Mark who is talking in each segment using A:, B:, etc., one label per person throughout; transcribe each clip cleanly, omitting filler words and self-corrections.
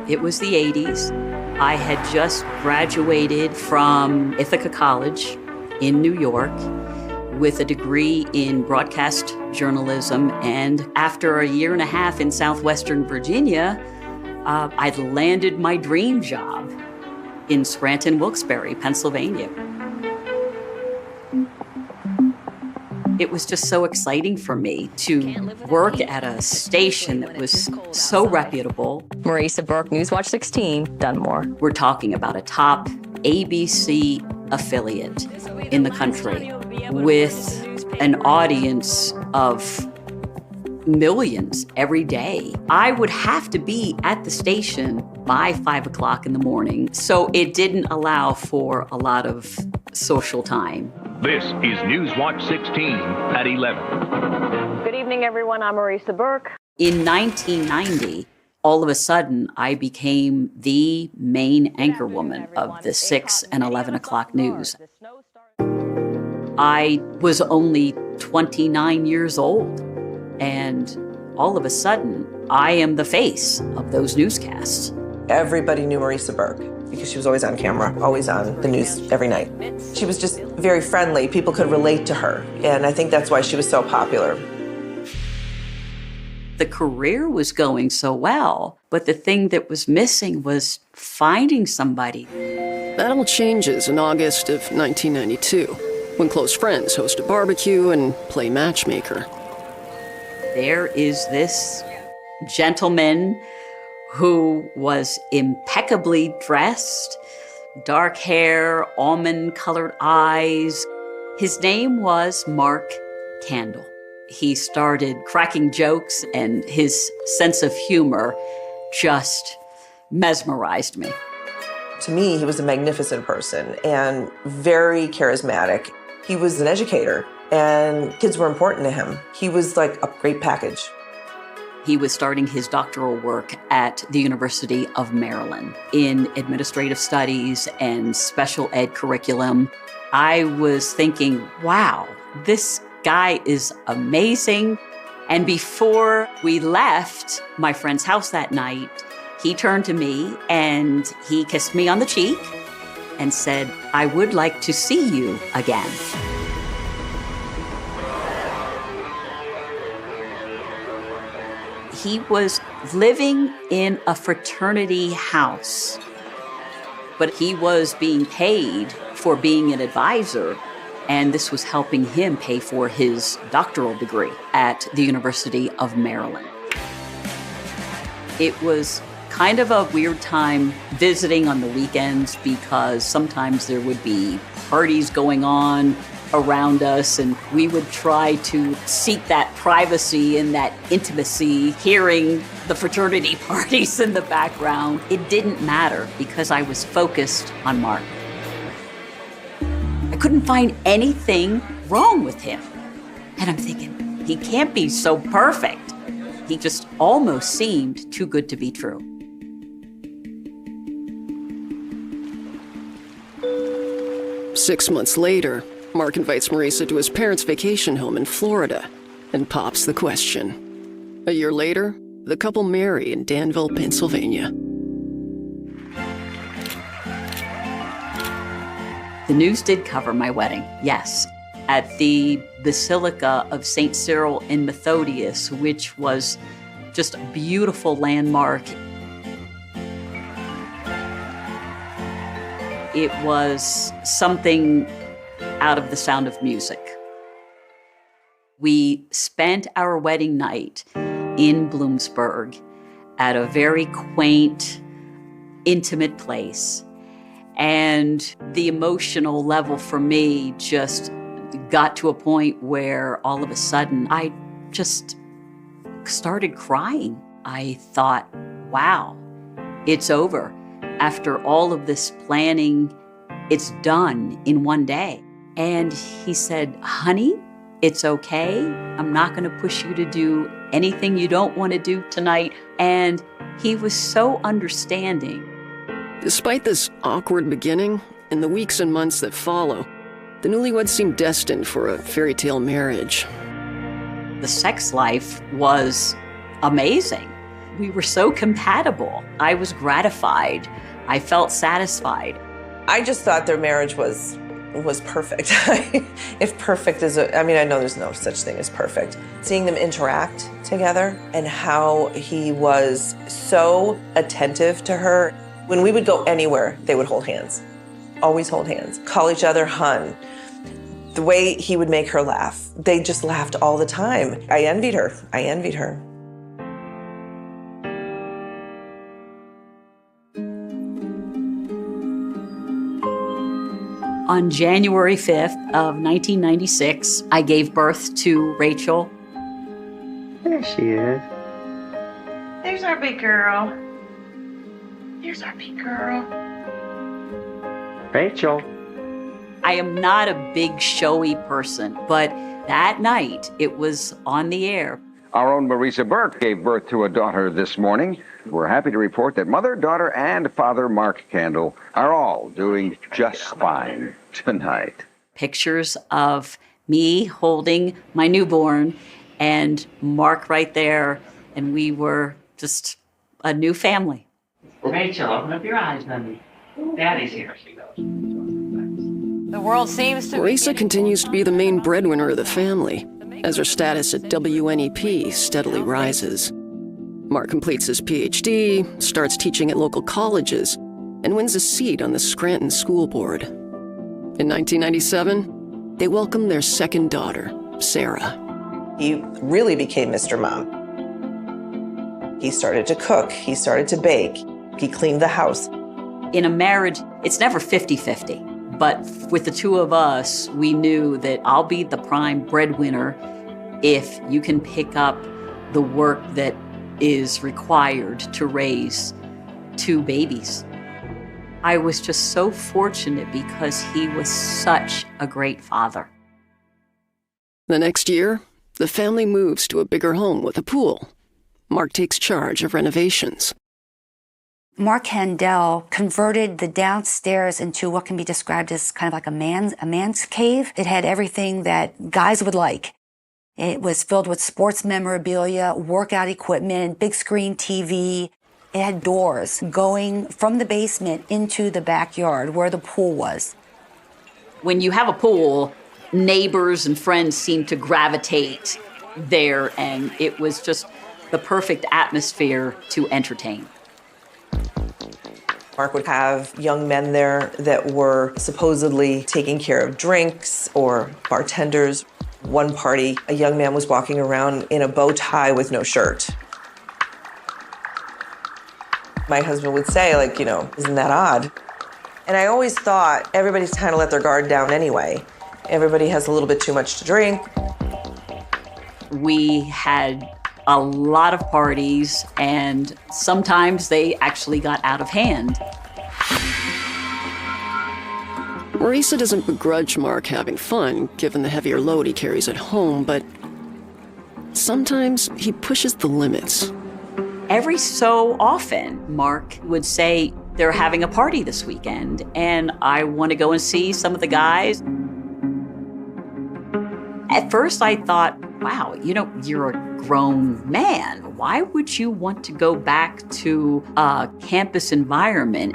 A: It was the 80s. I had just graduated from Ithaca College in New York with a degree in broadcast journalism. And after a year and a half in Southwestern Virginia, I'd landed my dream job in Scranton, Wilkes-Barre, Pennsylvania. It was just so exciting for me to work at a station that was so reputable.
B: Marisa Burke, Newswatch 16, Dunmore.
A: We're talking about a top ABC affiliate in the country with an audience of millions every day. I would have to be at the station by 5 o'clock in the morning, so it didn't allow for a lot of social time.
C: This is Newswatch 16 at 11.
B: Good evening, everyone. I'm Marisa Burke.
A: In 1990, all of a sudden, I became the main anchorwoman of the 6 and 11 o'clock news. I was only 29 years old, and all of a sudden, I am the face of those newscasts.
D: Everybody knew Marisa Burke because she was always on camera, always on the news every night. She was just very friendly. People could relate to her, and I think that's why she was so popular.
A: The career was going so well, but the thing that was missing was finding somebody.
E: That all changes in August of 1992, when close friends host a barbecue and play matchmaker.
A: There is this gentleman who was impeccably dressed, dark hair, almond-colored eyes. His name was Mark Candle. He started cracking jokes, and his sense of humor just mesmerized me.
D: To me, he was a magnificent person and very charismatic. He was an educator, and kids were important to him. He was like a great package.
A: He was starting his doctoral work at the University of Maryland in administrative studies and special ed curriculum. I was thinking, wow, this guy is amazing. And before we left my friend's house that night, he turned to me and he kissed me on the cheek and said, "I would like to see you again." He was living in a fraternity house, but he was being paid for being an advisor, and this was helping him pay for his doctoral degree at the University of Maryland. It was kind of a weird time visiting on the weekends because sometimes there would be parties going on around us, and we would try to seek that privacy and that intimacy, hearing the fraternity parties in the background. It didn't matter because I was focused on Mark. I couldn't find anything wrong with him. And I'm thinking, he can't be so perfect. He just almost seemed too good to be true.
E: Six months later, Mark invites Marisa to his parents' vacation home in Florida and pops the question. A year later, the couple marry in Danville, Pennsylvania.
A: The news did cover my wedding, yes, at the Basilica of St. Cyril and Methodius, which was just a beautiful landmark. It was something out of The Sound of Music. We spent our wedding night in Bloomsburg at a very quaint, intimate place. And the emotional level for me just got to a point where all of a sudden I just started crying. I thought, wow, it's over. After all of this planning, it's done in one day. And he said, "Honey, it's okay. I'm not going to push you to do anything you don't want to do tonight." And he was so understanding.
E: Despite this awkward beginning, in the weeks and months that follow, the newlyweds seemed destined for a fairy tale marriage.
A: The sex life was amazing. We were so compatible. I was gratified. I felt satisfied.
D: I just thought their marriage was perfect. If perfect is I know there's no such thing as perfect. Seeing them interact together and how he was so attentive to her. When we would go anywhere, they would hold hands. Always hold hands. Call each other hun. The way he would make her laugh. They just laughed all the time. I envied her. I envied her.
A: On January 5th of 1996, I gave birth to Rachel.
F: There she is.
G: There's our big girl. There's our big girl.
F: Rachel.
A: I am not a big showy person, but that night it was on the air.
H: Our own Marisa Burke gave birth to a daughter this morning. We're happy to report that mother, daughter, and father Mark Candle are all doing just fine tonight.
A: Pictures of me holding my newborn and Mark right there, and we were just a new family.
F: Rachel, open up your eyes, honey. Daddy's here.
B: The world seems to
E: Marisa continues to be the main breadwinner of the family, as her status at WNEP steadily rises. Mark completes his PhD, starts teaching at local colleges, and wins a seat on the Scranton School Board. In 1997, they welcomed their second daughter, Sarah.
D: He really became Mr. Mom. He started to cook. He started to bake. He cleaned the house.
A: In a marriage, it's never 50-50. But with the two of us, we knew that I'll be the prime breadwinner if you can pick up the work that is required to raise two babies. I was just so fortunate because he was such a great father.
E: The next year, the family moves to a bigger home with a pool. Mark takes charge of renovations.
I: Mark Handel converted the downstairs into what can be described as kind of like a man's cave. It had everything that guys would like. It was filled with sports memorabilia, workout equipment, big screen TV. It had doors going from the basement into the backyard where the pool was.
A: When you have a pool, neighbors and friends seem to gravitate there, and it was just the perfect atmosphere to entertain.
D: Mark would have young men there that were supposedly taking care of drinks or bartenders. One party, a young man was walking around in a bow tie with no shirt. My husband would say, isn't that odd? And I always thought everybody's kind of let their guard down anyway. Everybody has a little bit too much to drink.
A: We had a lot of parties, and sometimes they actually got out of hand.
E: Marisa doesn't begrudge Mark having fun, given the heavier load he carries at home, but sometimes he pushes the limits.
A: Every so often, Mark would say, they're having a party this weekend, and I want to go and see some of the guys. At first, I thought, wow, you're a grown man. Why would you want to go back to a campus environment?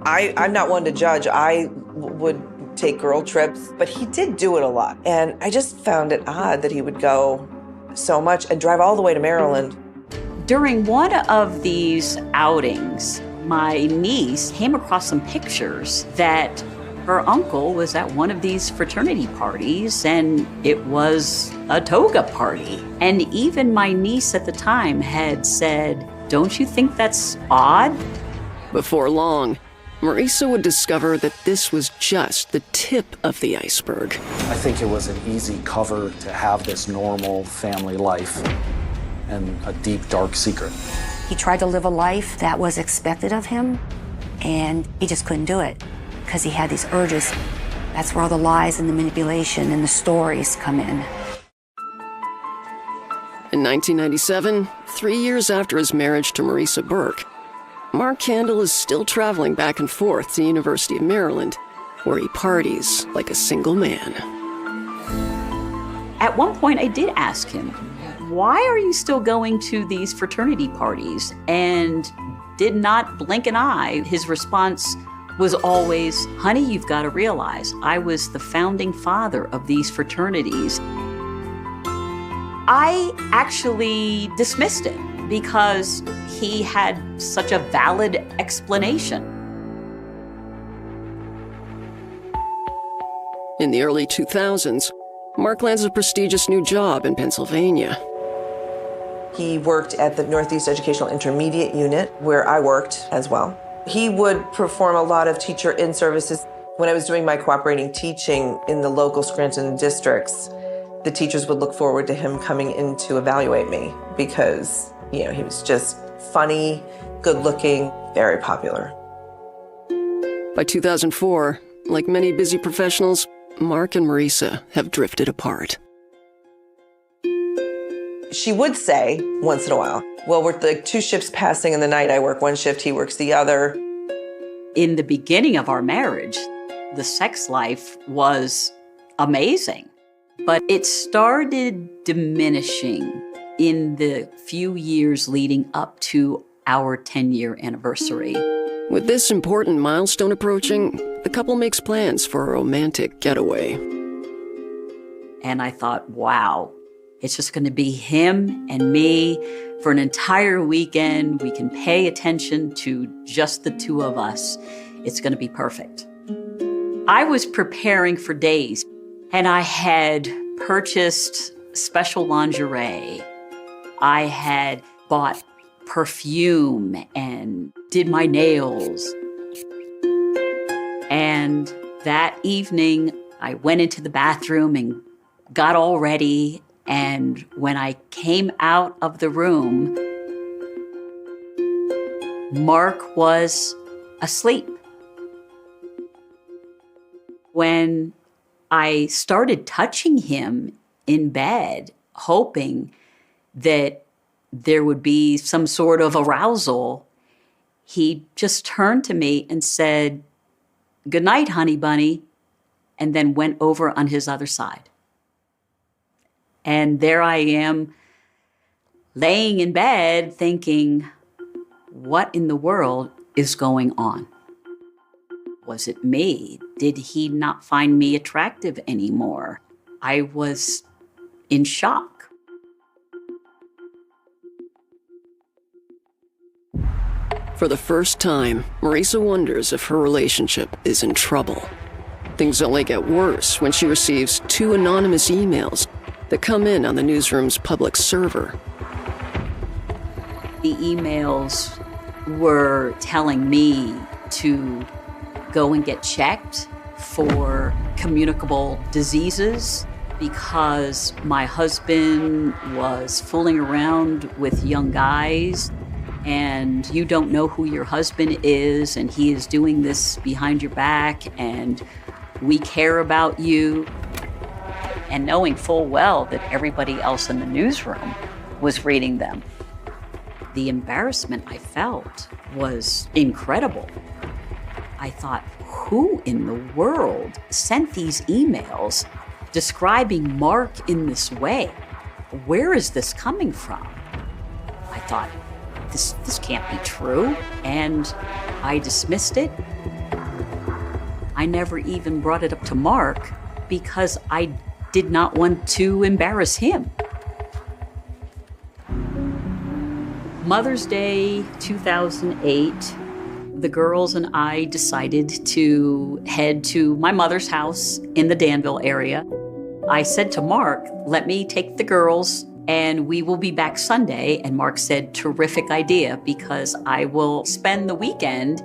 D: I'm not one to judge. I would take girl trips, but he did do it a lot. And I just found it odd that he would go so much and drive all the way to Maryland.
A: During one of these outings, my niece came across some pictures that her uncle was at one of these fraternity parties, and it was a toga party. And even my niece at the time had said, "Don't you think that's odd?"
E: Before long, Marisa would discover that this was just the tip of the iceberg.
J: I think it was an easy cover to have this normal family life and a deep, dark secret.
I: He tried to live a life that was expected of him, and he just couldn't do it because he had these urges. That's where all the lies and the manipulation and the stories come in.
E: In 1997, 3 years after his marriage to Marisa Burke, Mark Candle is still traveling back and forth to the University of Maryland, where he parties like a single man.
A: At one point, I did ask him, why are you still going to these fraternity parties? And did not blink an eye. His response was always, honey, you've got to realize I was the founding father of these fraternities. I actually dismissed it because he had such a valid explanation.
E: In the early 2000s, Mark lands a prestigious new job in Pennsylvania.
D: He worked at the Northeast Educational Intermediate Unit, where I worked as well. He would perform a lot of teacher in-services. When I was doing my cooperating teaching in the local Scranton districts, the teachers would look forward to him coming in to evaluate me because, he was just funny, good-looking, very popular.
E: By 2004, like many busy professionals, Mark and Marisa have drifted apart.
D: She would say once in a while, well, we're like 2 shifts passing in the night. I work 1 shift, he works the other.
A: In the beginning of our marriage, the sex life was amazing, but it started diminishing in the few years leading up to our 10-year anniversary.
E: With this important milestone approaching, the couple makes plans for a romantic getaway.
A: And I thought, wow, it's just going to be him and me for an entire weekend. We can pay attention to just the 2 of us. It's going to be perfect. I was preparing for days, and I had purchased special lingerie. I had bought perfume and did my nails. And that evening, I went into the bathroom and got all ready. And when I came out of the room, Mark was asleep. When I started touching him in bed, hoping that there would be some sort of arousal, he just turned to me and said, "Good night, honey bunny," and then went over on his other side. And there I am, laying in bed thinking, what in the world is going on? Was it me? Did he not find me attractive anymore? I was in shock.
E: For the first time, Marisa wonders if her relationship is in trouble. Things only get worse when she receives 2 anonymous emails that come in on the newsroom's public server.
A: The emails were telling me to go and get checked for communicable diseases because my husband was fooling around with young guys, and you don't know who your husband is, and he is doing this behind your back, and we care about you. And knowing full well that everybody else in the newsroom was reading them. The embarrassment I felt was incredible. I thought, who in the world sent these emails describing Mark in this way? Where is this coming from? I thought, this can't be true, and I dismissed it. I never even brought it up to Mark because I did not want to embarrass him. Mother's Day 2008, the girls and I decided to head to my mother's house in the Danville area. I said to Mark, let me take the girls and we will be back Sunday. And Mark said, terrific idea, because I will spend the weekend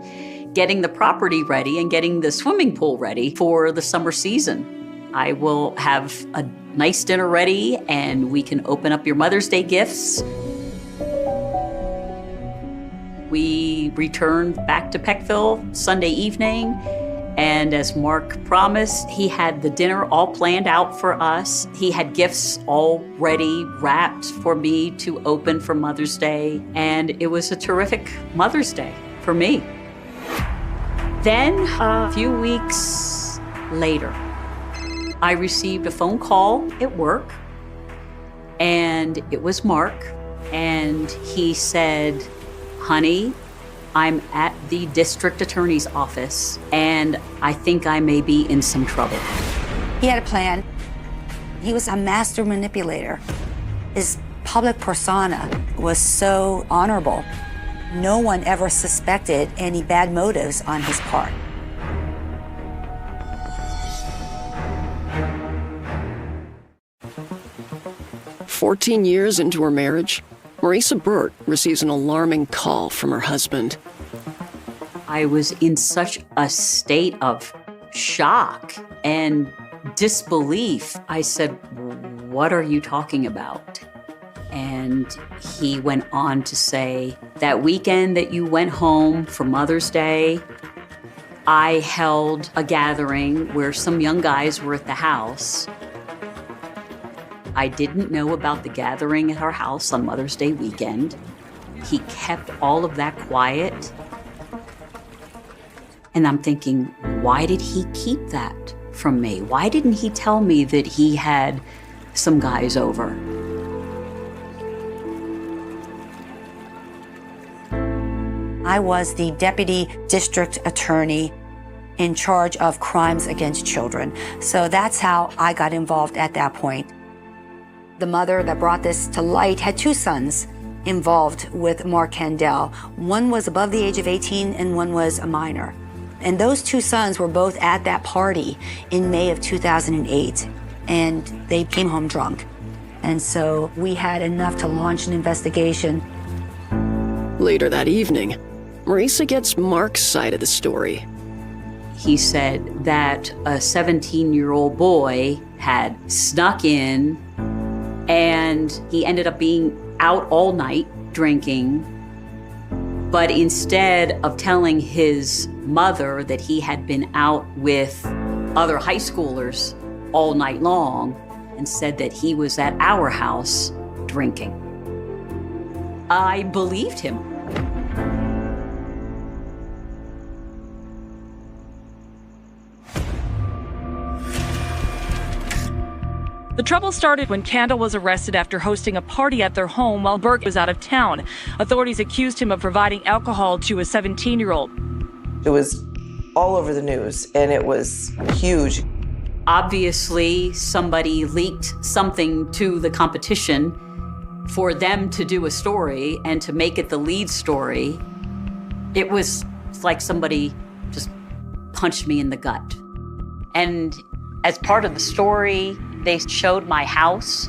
A: getting the property ready and getting the swimming pool ready for the summer season. I will have a nice dinner ready and we can open up your Mother's Day gifts. We returned back to Peckville Sunday evening, and as Mark promised, he had the dinner all planned out for us. He had gifts already wrapped for me to open for Mother's Day, and it was a terrific Mother's Day for me. Then, a few weeks later, I received a phone call at work, And it was Mark, and he said, "Honey, I'm at the district attorney's office, and I think I may be in some trouble."
I: He had a plan. He was a master manipulator. His public persona was so honorable. No one ever suspected any bad motives on his part.
E: "14 years into her marriage, Marisa Burt receives an alarming call from her husband.
A: I was in such a state of shock and disbelief. I said, "What are you talking about?" And he went on to say, "That weekend that you went home for Mother's Day, I held a gathering where some young guys were at the house. I didn't know about the gathering at our house on Mother's Day weekend. He kept all of that quiet." And I'm thinking, why did he keep that from me? Why didn't he tell me that he had some guys over?
I: I was the deputy district attorney in charge of crimes against children. So that's how I got involved at that point. The mother that brought this to light had two sons involved with Mark Candell. One was above the age of 18 and one was a minor. And those two sons were both at that party in May of 2008, and they came home drunk. And so we had enough to launch an investigation.
E: Later that evening, Marisa gets Mark's side of the story.
A: He said that a 17-year-old boy had snuck in, and he ended up being out all night drinking. But instead of telling his mother that he had been out with other high schoolers all night long, and said that he was at our house drinking. I believed him.
K: The trouble started when Candell was arrested after hosting a party at their home while Burke was out of town. Authorities accused him of providing alcohol to a 17-year-old.
D: It was all over the news, and it was huge.
A: Obviously, somebody leaked something to the competition for them to do a story and to make it the lead story. It was like somebody just punched me in the gut. And as part of the story, they showed my house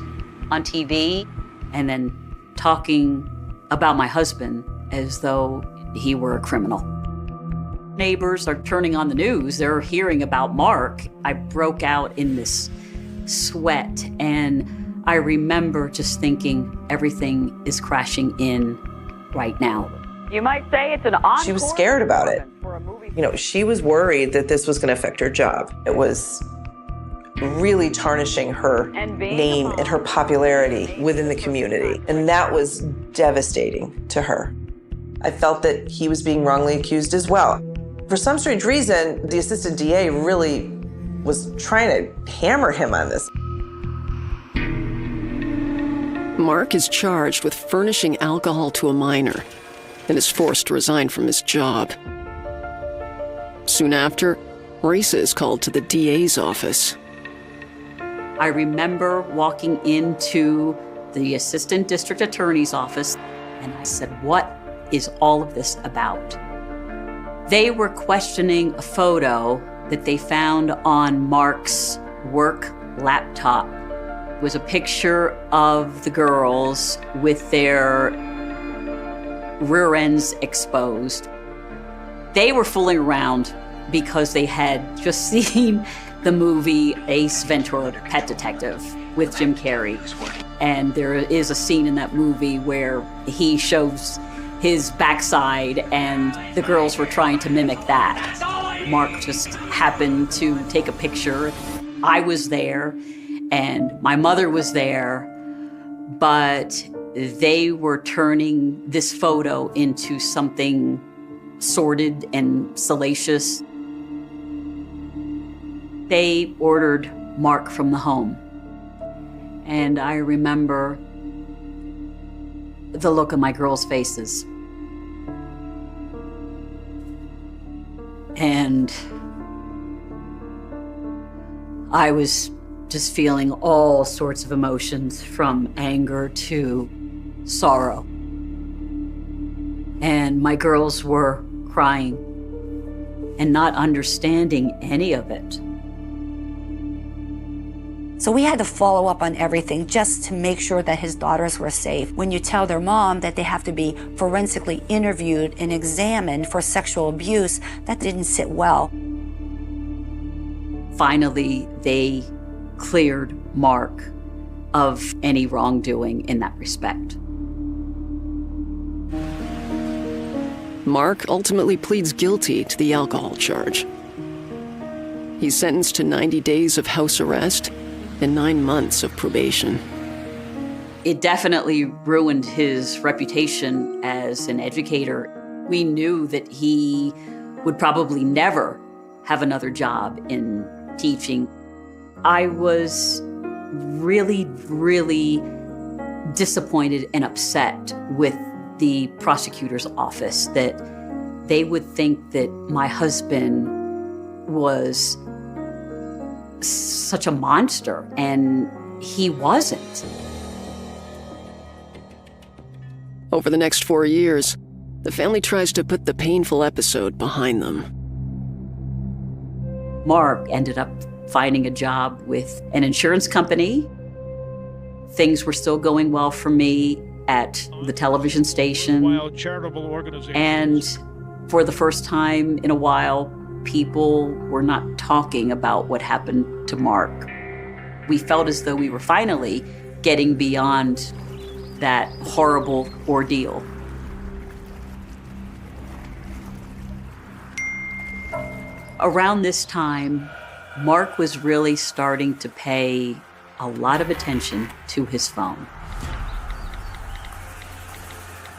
A: on TV and then talking about my husband as though he were a criminal. Neighbors are turning on the news. They're hearing about Mark. I broke out in this sweat, and I remember just thinking everything is crashing in right now.
B: You might say it's an encore.
D: She was scared about it. You know, she was worried that this was going to affect her job. It was really tarnishing her name and her popularity within the community. And that was devastating to her. I felt that he was being wrongly accused as well. For some strange reason, the assistant DA really was trying to hammer him on this.
E: Mark is charged with furnishing alcohol to a minor and is forced to resign from his job. Soon after, Marisa is called to the DA's office.
A: I remember walking into the assistant district attorney's office, and I said, "What is all of this about?" They were questioning a photo that they found on Mark's work laptop. It was a picture of the girls with their rear ends exposed. They were fooling around because they had just seen the movie Ace Ventura, Pet Detective, with Jim Carrey. And there is a scene in that movie where he shows his backside, and the girls were trying to mimic that. Mark just happened to take a picture. I was there, and my mother was there, but they were turning this photo into something sordid and salacious. They ordered Mark from the home. And I remember the look on my girls' faces. And I was just feeling all sorts of emotions, from anger to sorrow. And my girls were crying and not understanding any of it.
I: So we had to follow up on everything just to make sure that his daughters were safe. When you tell their mom that they have to be forensically interviewed and examined for sexual abuse, that didn't sit well.
A: Finally, they cleared Mark of any wrongdoing in that respect.
E: Mark ultimately pleads guilty to the alcohol charge. He's sentenced to 90 days of house arrest and 9 months of probation.
A: It definitely ruined his reputation as an educator. We knew that he would probably never have another job in teaching. I was really, really disappointed and upset with the prosecutor's office that they would think that my husband was such a monster, and he wasn't.
E: Over the next 4 years, the family tries to put the painful episode behind them.
A: Mark ended up finding a job with an insurance company. Things were still going well for me at the television station. And for the first time in a while, people were not talking about what happened to Mark. We felt as though we were finally getting beyond that horrible ordeal. Around this time, Mark was really starting to pay a lot of attention to his phone.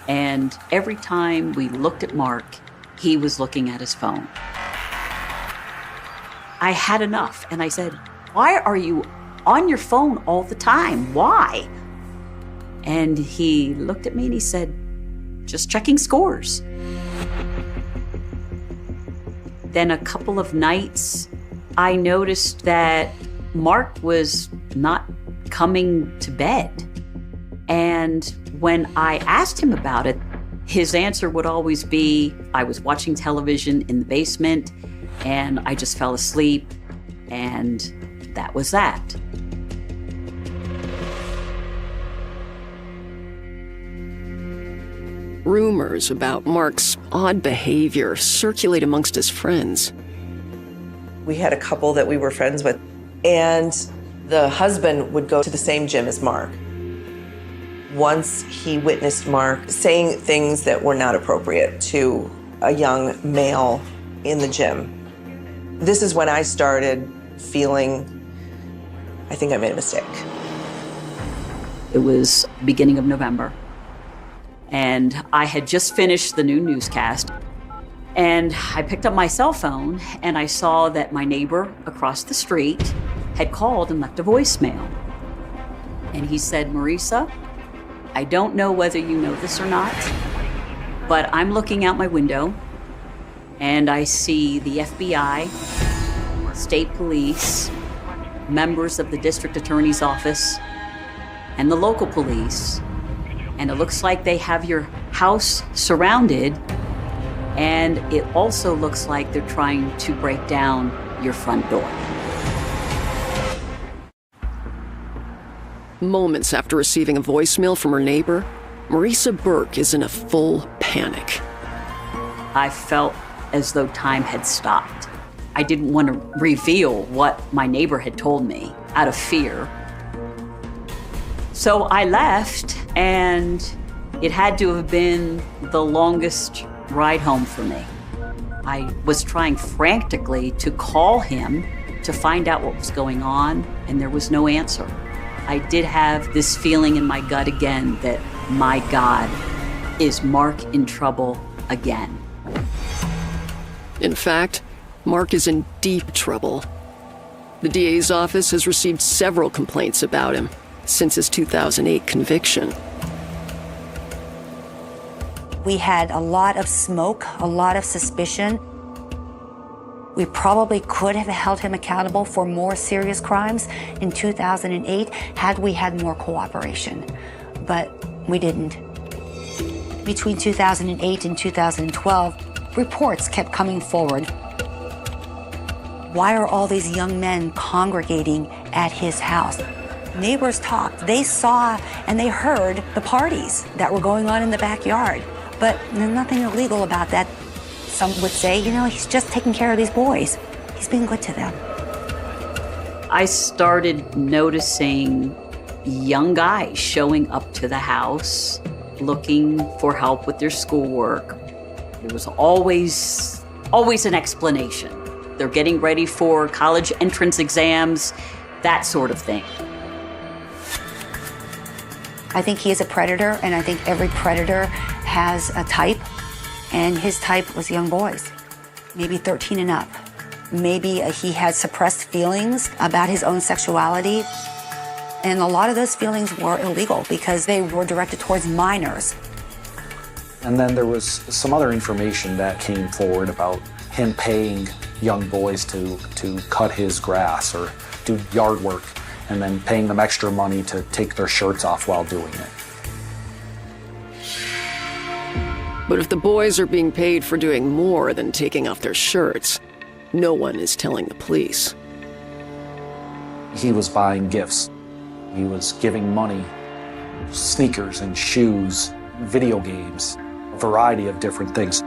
A: And every time we looked at Mark, he was looking at his phone. I had enough, and I said, "Why are you on your phone all the time? Why?" And he looked at me and he said, "Just checking scores." Then a couple of nights, I noticed that Mark was not coming to bed. And when I asked him about it, his answer would always be, "I was watching television in the basement and I just fell asleep," and that was that.
E: Rumors about Mark's odd behavior circulate amongst his friends.
D: We had a couple that we were friends with, and the husband would go to the same gym as Mark. Once he witnessed Mark saying things that were not appropriate to a young male in the gym. This is when I started feeling, I think I made a mistake.
A: It was beginning of November, and I had just finished the new newscast, and I picked up my cell phone and I saw that my neighbor across the street had called and left a voicemail. And he said, "Marisa, I don't know whether you know this or not, but I'm looking out my window and I see the FBI, state police, members of the district attorney's office, and the local police. And it looks like they have your house surrounded, and it also looks like they're trying to break down your front door."
E: Moments after receiving a voicemail from her neighbor, Marisa Burke is in a full panic.
A: I felt as though time had stopped. I didn't want to reveal what my neighbor had told me out of fear. So I left, and it had to have been the longest ride home for me. I was trying frantically to call him to find out what was going on, and there was no answer. I did have this feeling in my gut again that, my God, is Mark in trouble again?
E: In fact, Mark is in deep trouble. The DA's office has received several complaints about him, since his 2008 conviction.
I: We had a lot of smoke, a lot of suspicion. We probably could have held him accountable for more serious crimes in 2008 had we had more cooperation, but we didn't. Between 2008 and 2012, reports kept coming forward. Why are all these young men congregating at his house? Neighbors talked. They saw and they heard the parties that were going on in the backyard, but there's nothing illegal about that. Some would say, you know, he's just taking care of these boys. He's being good to them.
A: I started noticing young guys showing up to the house looking for help with their schoolwork. There was always an explanation. They're getting ready for college entrance exams, that sort of thing.
I: I think he is a predator, and I think every predator has a type, and his type was young boys, maybe 13 and up. Maybe he had suppressed feelings about his own sexuality, and a lot of those feelings were illegal because they were directed towards minors.
J: And then there was some other information that came forward about him paying young boys to cut his grass or do yard work, and then paying them extra money to take their shirts off while doing it.
E: But if the boys are being paid for doing more than taking off their shirts, no one is telling the police.
J: He was buying gifts. He was giving money, sneakers and shoes, video games, a variety of different things.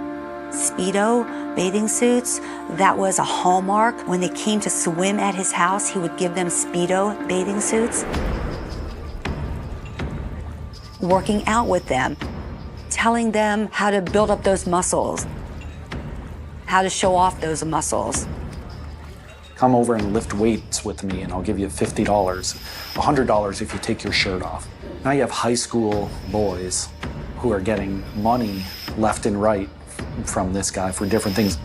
I: Speedo, bathing suits, that was a hallmark. When they came to swim at his house, he would give them Speedo bathing suits. Working out with them, telling them how to build up those muscles, how to show off those muscles.
J: Come over and lift weights with me and I'll give you $50, $100 if you take your shirt off. Now you have high school boys who are getting money left and right from this guy for different things.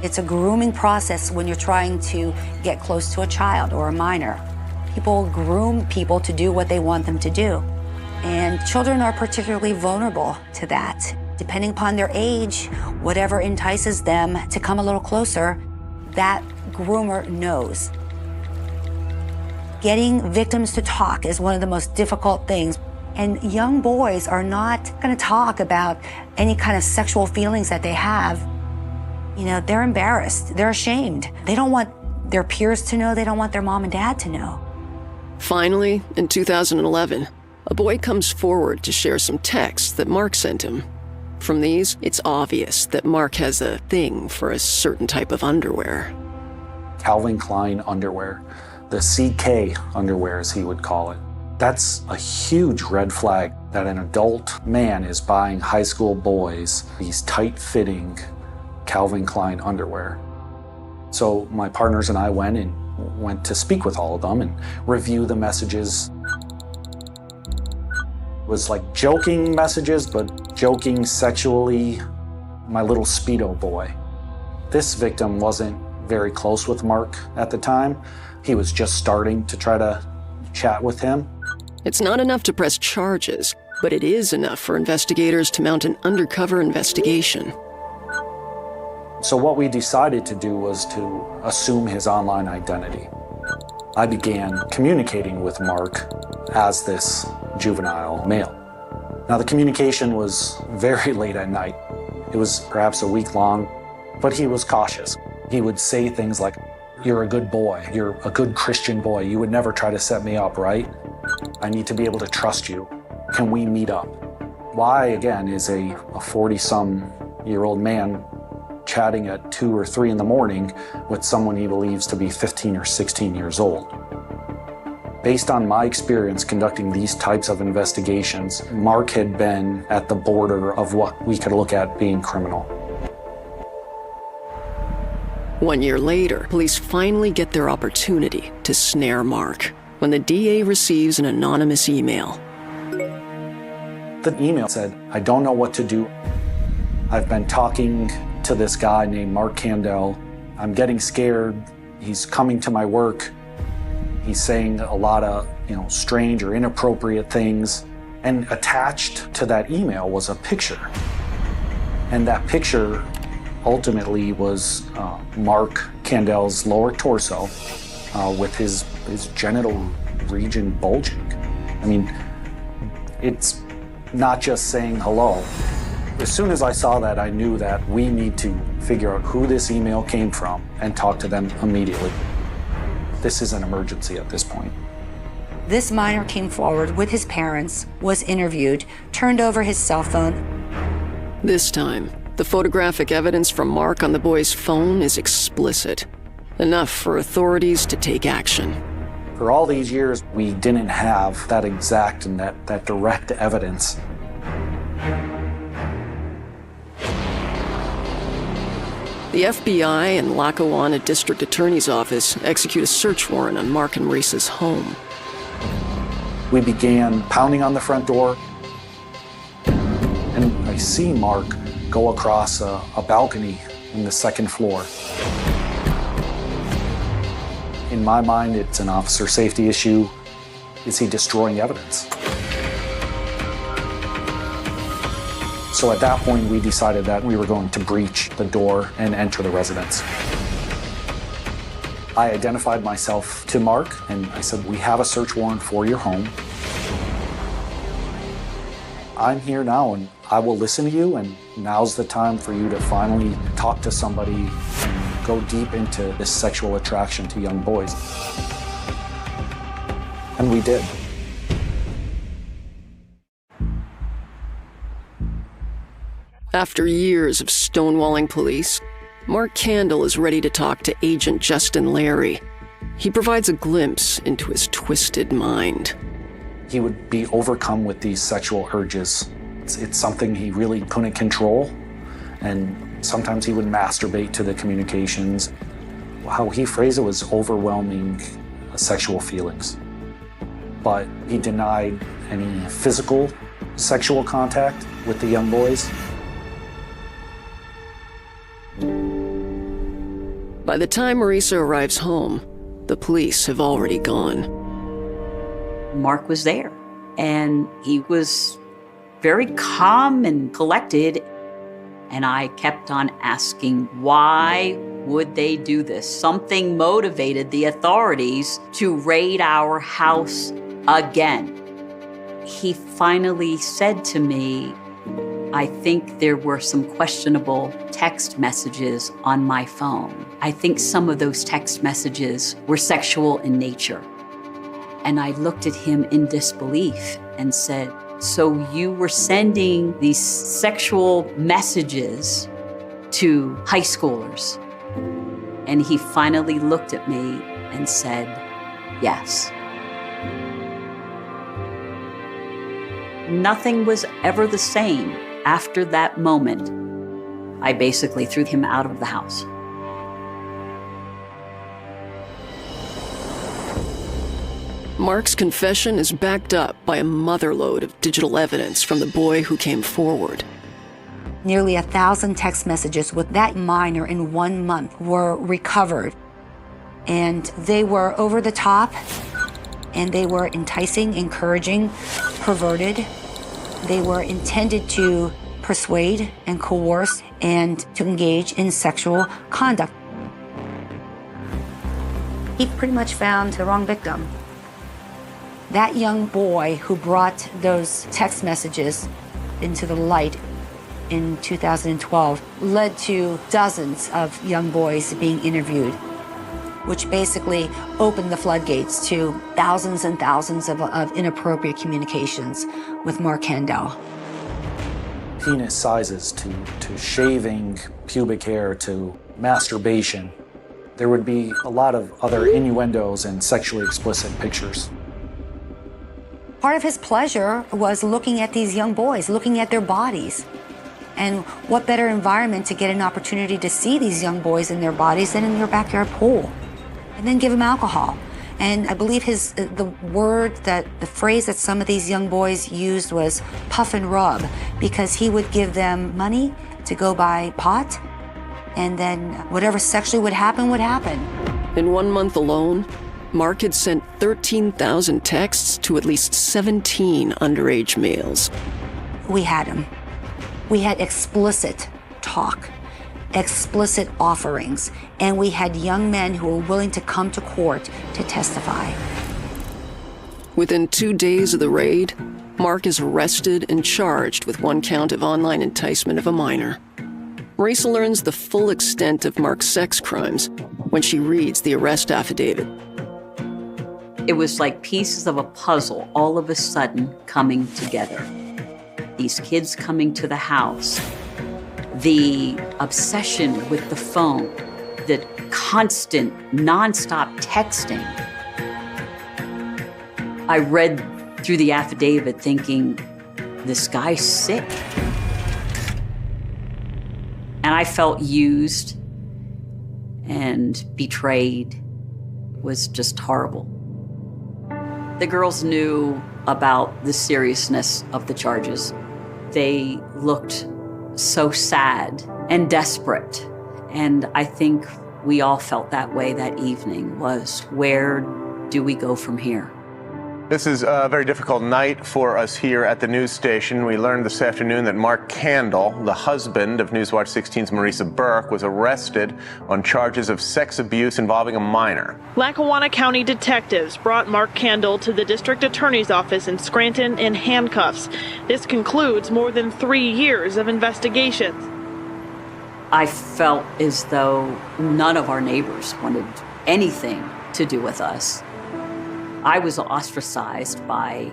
I: It's a grooming process when you're trying to get close to a child or a minor. People groom people to do what they want them to do. And children are particularly vulnerable to that. Depending upon their age, whatever entices them to come a little closer, that groomer knows. Getting victims to talk is one of the most difficult things. And young boys are not going to talk about any kind of sexual feelings that they have. You know, they're embarrassed. They're ashamed. They don't want their peers to know. They don't want their mom and dad to know.
E: Finally, in 2011, a boy comes forward to share some texts that Mark sent him. From these, it's obvious that Mark has a thing for a certain type of underwear.
J: Calvin Klein underwear, the CK underwear as he would call it. That's a huge red flag that an adult man is buying high school boys these tight-fitting Calvin Klein underwear. So my partners and I went to speak with all of them and review the messages. It was like joking messages, but joking sexually, my little Speedo boy. This victim wasn't very close with Mark at the time. He was just starting to try to chat with him.
E: It's not enough to press charges, but it is enough for investigators to mount an undercover investigation.
J: So what we decided to do was to assume his online identity. I began communicating with Mark as this juvenile male. Now the communication was very late at night. It was perhaps a week long, but he was cautious. He would say things like, "You're a good boy. You're a good Christian boy. You would never try to set me up, right? I need to be able to trust you. Can we meet up?" Why, again, is a 40-some-year-old man chatting at 2 or 3 in the morning with someone he believes to be 15 or 16 years old? Based on my experience conducting these types of investigations, Mark had been at the border of what we could look at being criminal.
E: 1 year later, police finally get their opportunity to snare Mark when the DA receives an anonymous email.
J: The email said, "I don't know what to do. I've been talking to this guy named Mark Candell. I'm getting scared. He's coming to my work. He's saying a lot of strange or inappropriate things. And attached to that email was a picture. And that picture ultimately was Mark Candel's lower torso with his genital region bulging. I mean, it's not just saying hello. As soon as I saw that, I knew that we need to figure out who this email came from and talk to them immediately. This is an emergency at this point.
I: This minor came forward with his parents, was interviewed, turned over his cell phone.
E: This time, the photographic evidence from Mark on the boy's phone is explicit, enough for authorities to take action.
J: For all these years, we didn't have that exact and that direct evidence.
E: The FBI and Lackawanna District Attorney's Office execute a search warrant on Mark and Maurice's home.
J: We began pounding on the front door, and I see Mark go across a balcony in the second floor. In my mind, it's an officer safety issue. Is he destroying evidence? So at that point, we decided that we were going to breach the door and enter the residence. I identified myself to Mark, and I said, "We have a search warrant for your home. I'm here now, and I will listen to you, and now's the time for you to finally talk to somebody and go deep into this sexual attraction to young boys." And we did.
E: After years of stonewalling police, Mark Candle is ready to talk to Agent Justin Larry. He provides a glimpse into his twisted mind.
J: He would be overcome with these sexual urges. It's something he really couldn't control, and sometimes he would masturbate to the communications. How he phrased it was overwhelming sexual feelings. But he denied any physical sexual contact with the young boys.
E: By the time Marisa arrives home, the police have already gone.
A: Mark was there, and he was very calm and collected. And I kept on asking, why would they do this? Something motivated the authorities to raid our house again. He finally said to me, "I think there were some questionable text messages on my phone. I think some of those text messages were sexual in nature." And I looked at him in disbelief and said, "So you were sending these sexual messages to high schoolers?" And he finally looked at me and said, "Yes." Nothing was ever the same after that moment. I basically threw him out of the house.
E: Mark's confession is backed up by a motherlode of digital evidence from the boy who came forward.
I: Nearly 1,000 text messages with that minor in 1 month were recovered. And they were over the top, and they were enticing, encouraging, perverted. They were intended to persuade and coerce and to engage in sexual conduct. He pretty much found the wrong victim. That young boy who brought those text messages into the light in 2012 led to dozens of young boys being interviewed, which basically opened the floodgates to thousands and thousands of inappropriate communications with Mark Candle.
J: Penis sizes to shaving pubic hair to masturbation. There would be a lot of other innuendos and sexually explicit pictures.
I: Part of his pleasure was looking at these young boys, looking at their bodies. And what better environment to get an opportunity to see these young boys in their bodies than in your backyard pool? And then give them alcohol. And I believe the phrase that some of these young boys used was puff and rub, because he would give them money to go buy pot, and then whatever sexually would happen would happen.
E: In 1 month alone, Mark had sent 13,000 texts to at least 17 underage males.
I: We had him. We had explicit talk, explicit offerings, and we had young men who were willing to come to court to testify.
E: Within 2 days of the raid, Mark is arrested and charged with 1 count of online enticement of a minor. Marisa learns the full extent of Mark's sex crimes when she reads the arrest affidavit.
A: It was like pieces of a puzzle all of a sudden coming together. These kids coming to the house, the obsession with the phone, the constant, nonstop texting. I read through the affidavit thinking, this guy's sick. And I felt used and betrayed. It was just horrible. The girls knew about the seriousness of the charges. They looked so sad and desperate. And I think we all felt that way that evening, was where do we go from here?
L: This is a very difficult night for us here at the news station. We learned this afternoon that Mark Candle, the husband of Newswatch 16's Marisa Burke, was arrested on charges of sex abuse involving a minor.
M: Lackawanna County detectives brought Mark Candle to the district attorney's office in Scranton in handcuffs. This concludes more than 3 years of investigations.
A: I felt as though none of our neighbors wanted anything to do with us. I was ostracized by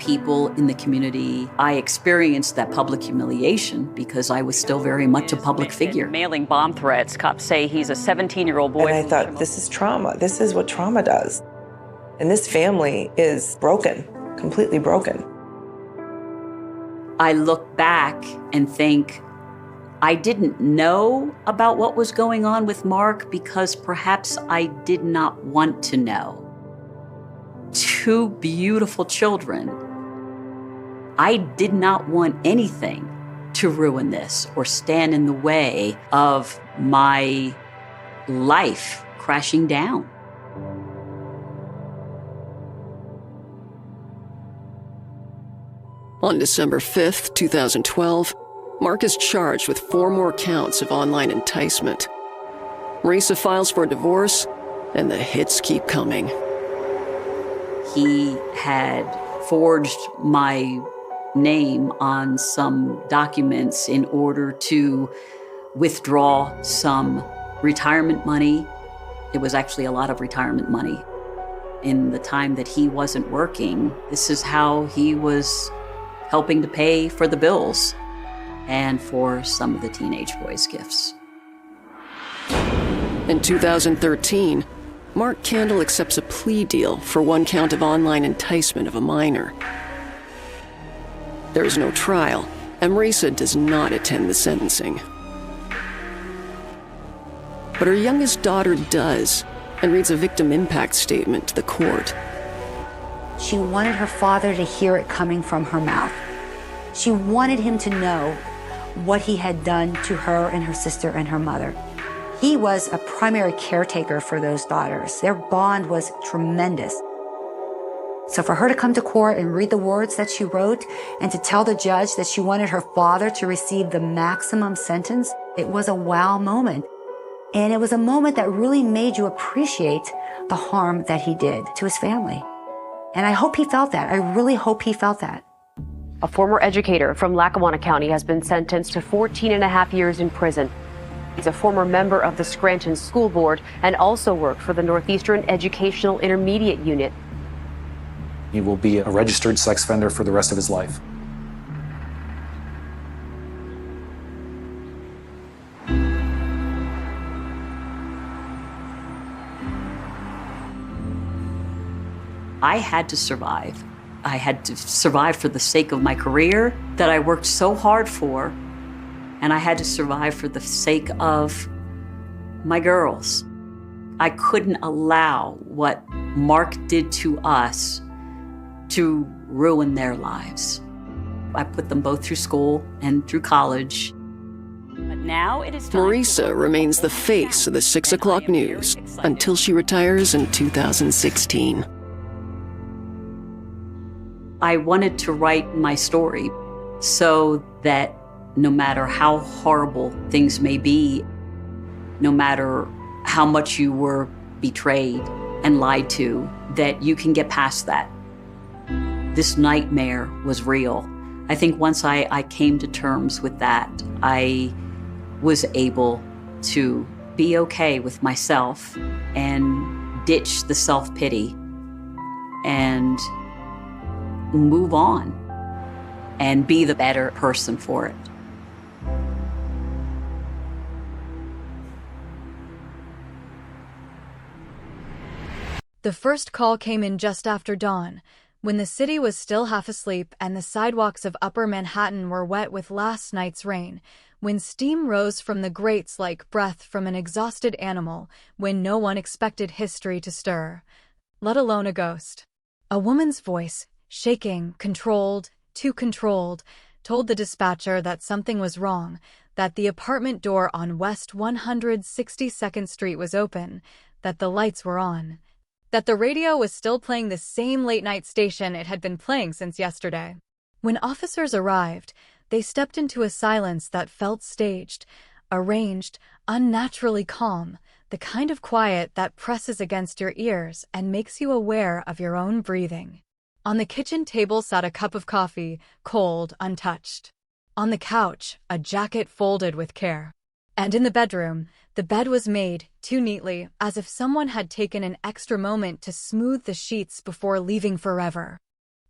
A: people in the community. I experienced that public humiliation because I was still very much a public figure.
B: Mailing bomb threats. Cops say he's a 17-year-old boy.
D: And I thought, this is trauma. This is what trauma does. And this family is broken, completely broken.
A: I look back and think, I didn't know about what was going on with Mark because perhaps I did not want to know. 2 beautiful children. I did not want anything to ruin this or stand in the way of my life crashing down.
E: On December 5th, 2012, Mark is charged with 4 more counts of online enticement. Marisa files for a divorce, and the hits keep coming.
A: He had forged my name on some documents in order to withdraw some retirement money. It was actually a lot of retirement money. In the time that he wasn't working, this is how he was helping to pay for the bills and for some of the teenage boys' gifts.
E: In 2013, Mark Candle accepts a plea deal for 1 count of online enticement of a minor. There is no trial, and Marisa does not attend the sentencing. But her youngest daughter does, and reads a victim impact statement to the court.
I: She wanted her father to hear it coming from her mouth. She wanted him to know what he had done to her and her sister and her mother. He was a primary caretaker for those daughters. Their bond was tremendous. So for her to come to court and read the words that she wrote and to tell the judge that she wanted her father to receive the maximum sentence, it was a wow moment. And it was a moment that really made you appreciate the harm that he did to his family. And I hope he felt that. I really hope he felt that.
N: A former educator from Lackawanna County has been sentenced to 14.5 years in prison. He's a former member of the Scranton School Board and also worked for the Northeastern Educational Intermediate Unit.
J: He will be a registered sex offender for the rest of his life.
A: I had to survive. I had to survive for the sake of my career that I worked so hard for. And I had to survive for the sake of my girls. I couldn't allow what Mark did to us to ruin their lives. I put them both through school and through college.
B: Now it is time
E: Marisa remains the face of the 6 o'clock news until she retires in 2016.
A: I wanted to write my story so that no matter how horrible things may be, no matter how much you were betrayed and lied to, that you can get past that. This nightmare was real. I think once I came to terms with that, I was able to be okay with myself and ditch the self-pity and move on and be the better person for it.
O: The first call came in just after dawn, when the city was still half asleep and the sidewalks of Upper Manhattan were wet with last night's rain, when steam rose from the grates like breath from an exhausted animal, when no one expected history to stir, let alone a ghost. A woman's voice, shaking, controlled, too controlled, told the dispatcher that something was wrong, that the apartment door on West 162nd Street was open, that the lights were on, that the radio was still playing the same late-night station it had been playing since yesterday. When officers arrived, they stepped into a silence that felt staged, arranged, unnaturally calm, the kind of quiet that presses against your ears and makes you aware of your own breathing. On the kitchen table sat a cup of coffee, cold, untouched. On the couch, a jacket folded with care. And in the bedroom, the bed was made, too neatly, as if someone had taken an extra moment to smooth the sheets before leaving forever.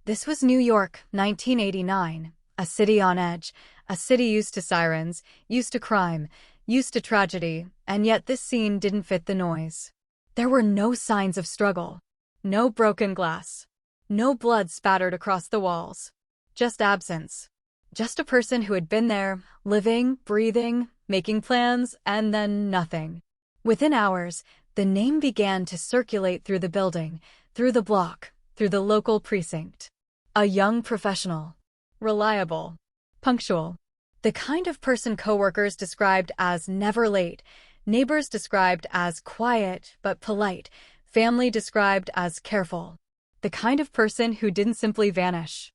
O: This was New York, 1989, a city on edge, a city used to sirens, used to crime, used to tragedy, and yet this scene didn't fit the noise. There were no signs of struggle, no broken glass, no blood spattered across the walls, just absence. Just a person who had been there, living, breathing, making plans, and then nothing. Within hours, the name began to circulate through the building, through the block, through the local precinct. A young professional. Reliable. Punctual. The kind of person coworkers described as never late, neighbors described as quiet but polite, family described as careful. The kind of person who didn't simply vanish.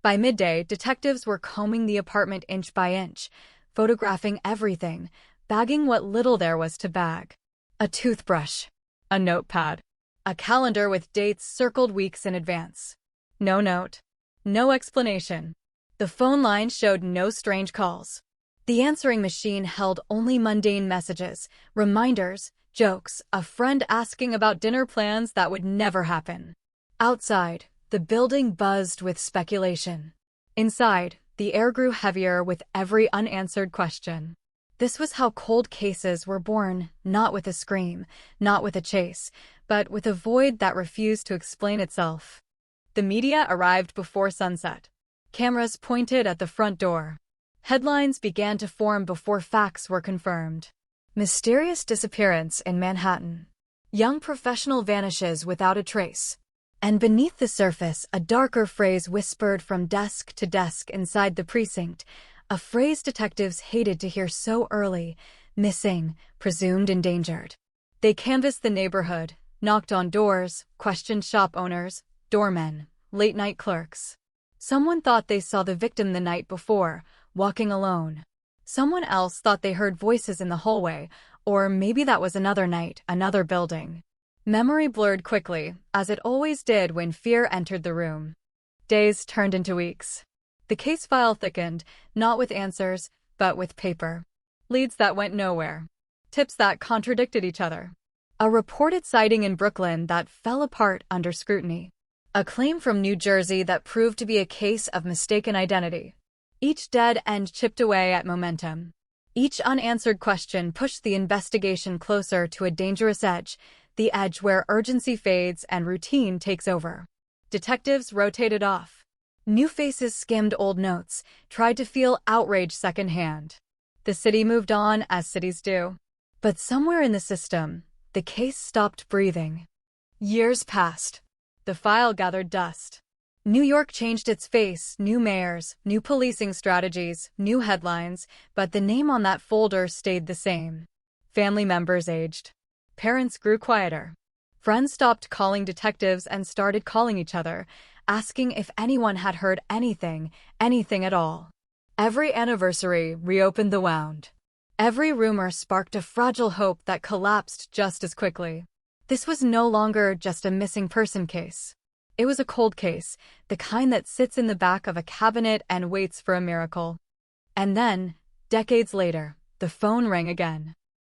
O: By midday, detectives were combing the apartment inch by inch, photographing everything, bagging what little there was to bag. A toothbrush, a notepad, a calendar with dates circled weeks in advance. No note, no explanation. The phone line showed no strange calls. The answering machine held only mundane messages, reminders, jokes, a friend asking about dinner plans that would never happen. Outside, the building buzzed with speculation. Inside, the air grew heavier with every unanswered question. This was how cold cases were born, not with a scream, not with a chase, but with a void that refused to explain itself. The media arrived before sunset. Cameras pointed at the front door. Headlines began to form before facts were confirmed. Mysterious disappearance in Manhattan. Young professional vanishes without a trace. And beneath the surface, a darker phrase whispered from desk to desk inside the precinct, a phrase detectives hated to hear so early: missing, presumed endangered. They canvassed the neighborhood, knocked on doors, questioned shop owners, doormen, late-night clerks. Someone thought they saw the victim the night before, walking alone. Someone else thought they heard voices in the hallway, or maybe that was another night, another building. Memory blurred quickly, as it always did when fear entered the room. Days turned into weeks. The case file thickened, not with answers, but with paper. Leads that went nowhere. Tips that contradicted each other. A reported sighting in Brooklyn that fell apart under scrutiny. A claim from New Jersey that proved to be a case of mistaken identity. Each dead end chipped away at momentum. Each unanswered question pushed the investigation closer to a dangerous edge, the edge where urgency fades and routine takes over. Detectives rotated off. New faces skimmed old notes, tried to feel outrage secondhand. The city moved on as cities do. But somewhere in the system, the case stopped breathing. Years passed. The file gathered dust. New York changed its face, new mayors, new policing strategies, new headlines, but the name on that folder stayed the same. Family members aged. Parents grew quieter. Friends stopped calling detectives and started calling each other, asking if anyone had heard anything at all. Every anniversary reopened the wound. Every rumor sparked a fragile hope that collapsed just as quickly. This was no longer just a missing person case. It was a cold case, the kind that sits in the back of a cabinet and waits for a miracle. And then, decades later, the phone rang again.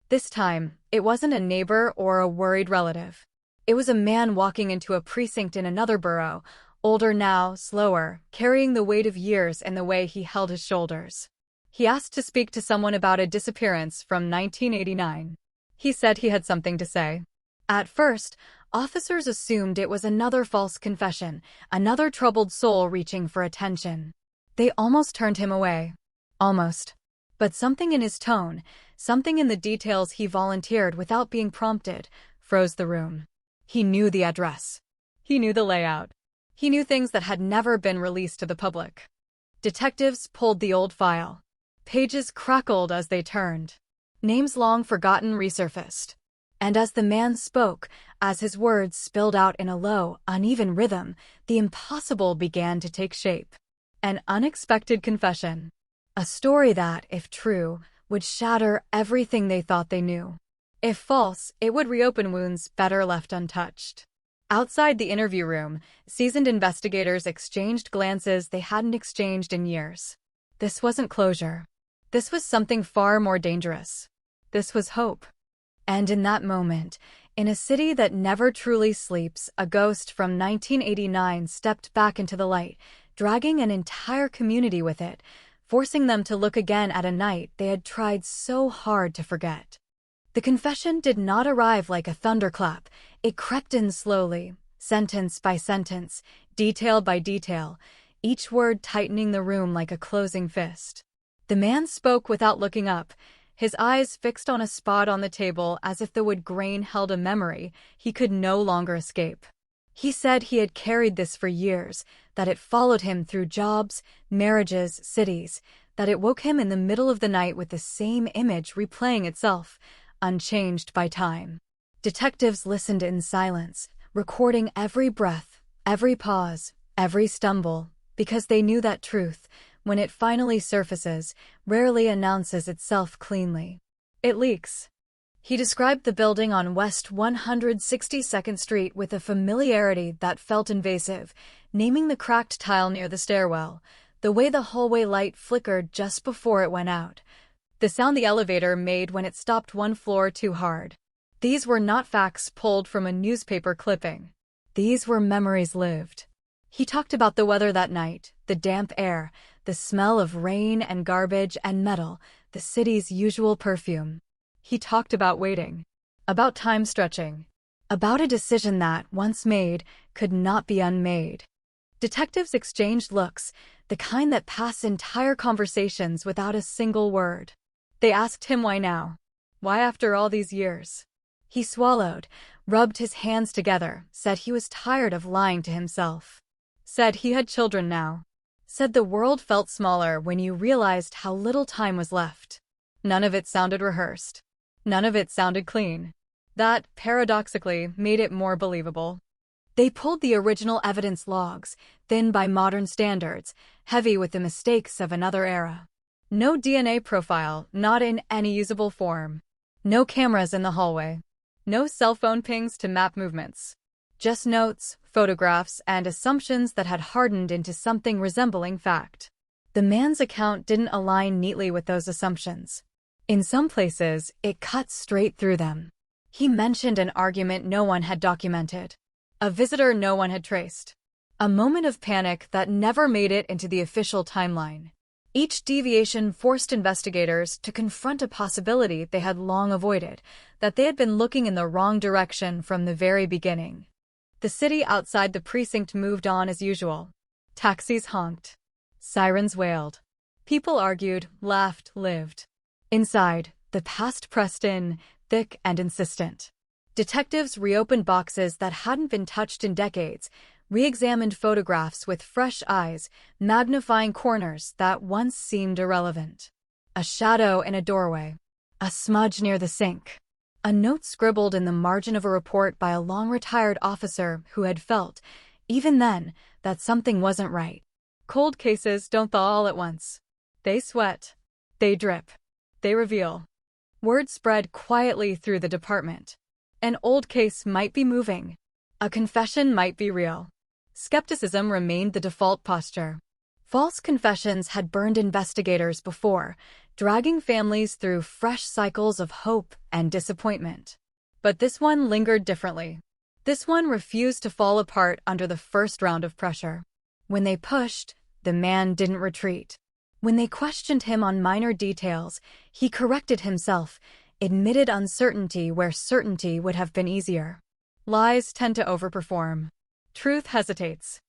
O: This time, it wasn't a neighbor or a worried relative. It was a man walking into a precinct in another borough, older now, slower, carrying the weight of years in the way he held his shoulders. He asked to speak to someone about a disappearance from 1989. He said he had something to say. At first, officers assumed it was another false confession, another troubled soul reaching for attention. They almost turned him away. Almost. But something in his tone, something in the details he volunteered without being prompted, froze the room. He knew the address. He knew the layout. He knew things that had never been released to the public. Detectives pulled the old file. Pages crackled as they turned. Names long forgotten resurfaced. And as the man spoke, as his words spilled out in a low, uneven rhythm, the impossible began to take shape. An unexpected confession. A story that, if true, would shatter everything they thought they knew. If false, it would reopen wounds better left untouched. Outside the interview room, seasoned investigators exchanged glances they hadn't exchanged in years. This wasn't closure. This was something far more dangerous. This was hope. And in that moment, in a city that never truly sleeps, a ghost from 1989 stepped back into the light, dragging an entire community with it, forcing them to look again at a night they had tried so hard to forget. The confession did not arrive like a thunderclap. It crept in slowly, sentence by sentence, detail by detail, each word tightening the room like a closing fist. The man spoke without looking up, his eyes fixed on a spot on the table as if the wood grain held a memory he could no longer escape. He said he had carried this for years, that it followed him through jobs, marriages, cities, that it woke him in the middle of the night with the same image replaying itself, unchanged by time. Detectives listened in silence, recording every breath, every pause, every stumble, because they knew that truth, when it finally surfaces, rarely announces itself cleanly. It leaks. He described the building on West 162nd Street with a familiarity that felt invasive, naming the cracked tile near the stairwell, the way the hallway light flickered just before it went out, the sound the elevator made when it stopped one floor too hard. These were not facts pulled from a newspaper clipping. These were memories lived. He talked about the weather that night, the damp air, the smell of rain and garbage and metal, the city's usual perfume. He talked about waiting, about time stretching, about a decision that, once made, could not be unmade. Detectives exchanged looks, the kind that pass entire conversations without a single word. They asked him why now. Why after all these years? He swallowed, rubbed his hands together, said he was tired of lying to himself. Said he had children now. Said the world felt smaller when you realized how little time was left. None of it sounded rehearsed. None of it sounded clean. That, paradoxically, made it more believable. They pulled the original evidence logs, thin by modern standards, heavy with the mistakes of another era. No DNA profile, not in any usable form. No cameras in the hallway. No cell phone pings to map movements. Just notes, photographs, and assumptions that had hardened into something resembling fact. The man's account didn't align neatly with those assumptions. In some places, it cut straight through them. He mentioned an argument no one had documented. A visitor no one had traced. A moment of panic that never made it into the official timeline. Each deviation forced investigators to confront a possibility they had long avoided, that they had been looking in the wrong direction from the very beginning. The city outside the precinct moved on as usual. Taxis honked. Sirens wailed. People argued, laughed, lived. Inside, the past pressed in, thick and insistent. Detectives reopened boxes that hadn't been touched in decades, re-examined photographs with fresh eyes, magnifying corners that once seemed irrelevant. A shadow in a doorway, a smudge near the sink, a note scribbled in the margin of a report by a long-retired officer who had felt, even then, that something wasn't right. Cold cases don't thaw all at once. They sweat. They drip. They reveal. Word spread quietly through the department. An old case might be moving. A confession might be real. Skepticism remained the default posture. False confessions had burned investigators before, dragging families through fresh cycles of hope and disappointment. But this one lingered differently. This one refused to fall apart under the first round of pressure. When they pushed, the man didn't retreat. When they questioned him on minor details, he corrected himself, admitted uncertainty where certainty would have been easier. Lies tend to overperform. Truth hesitates.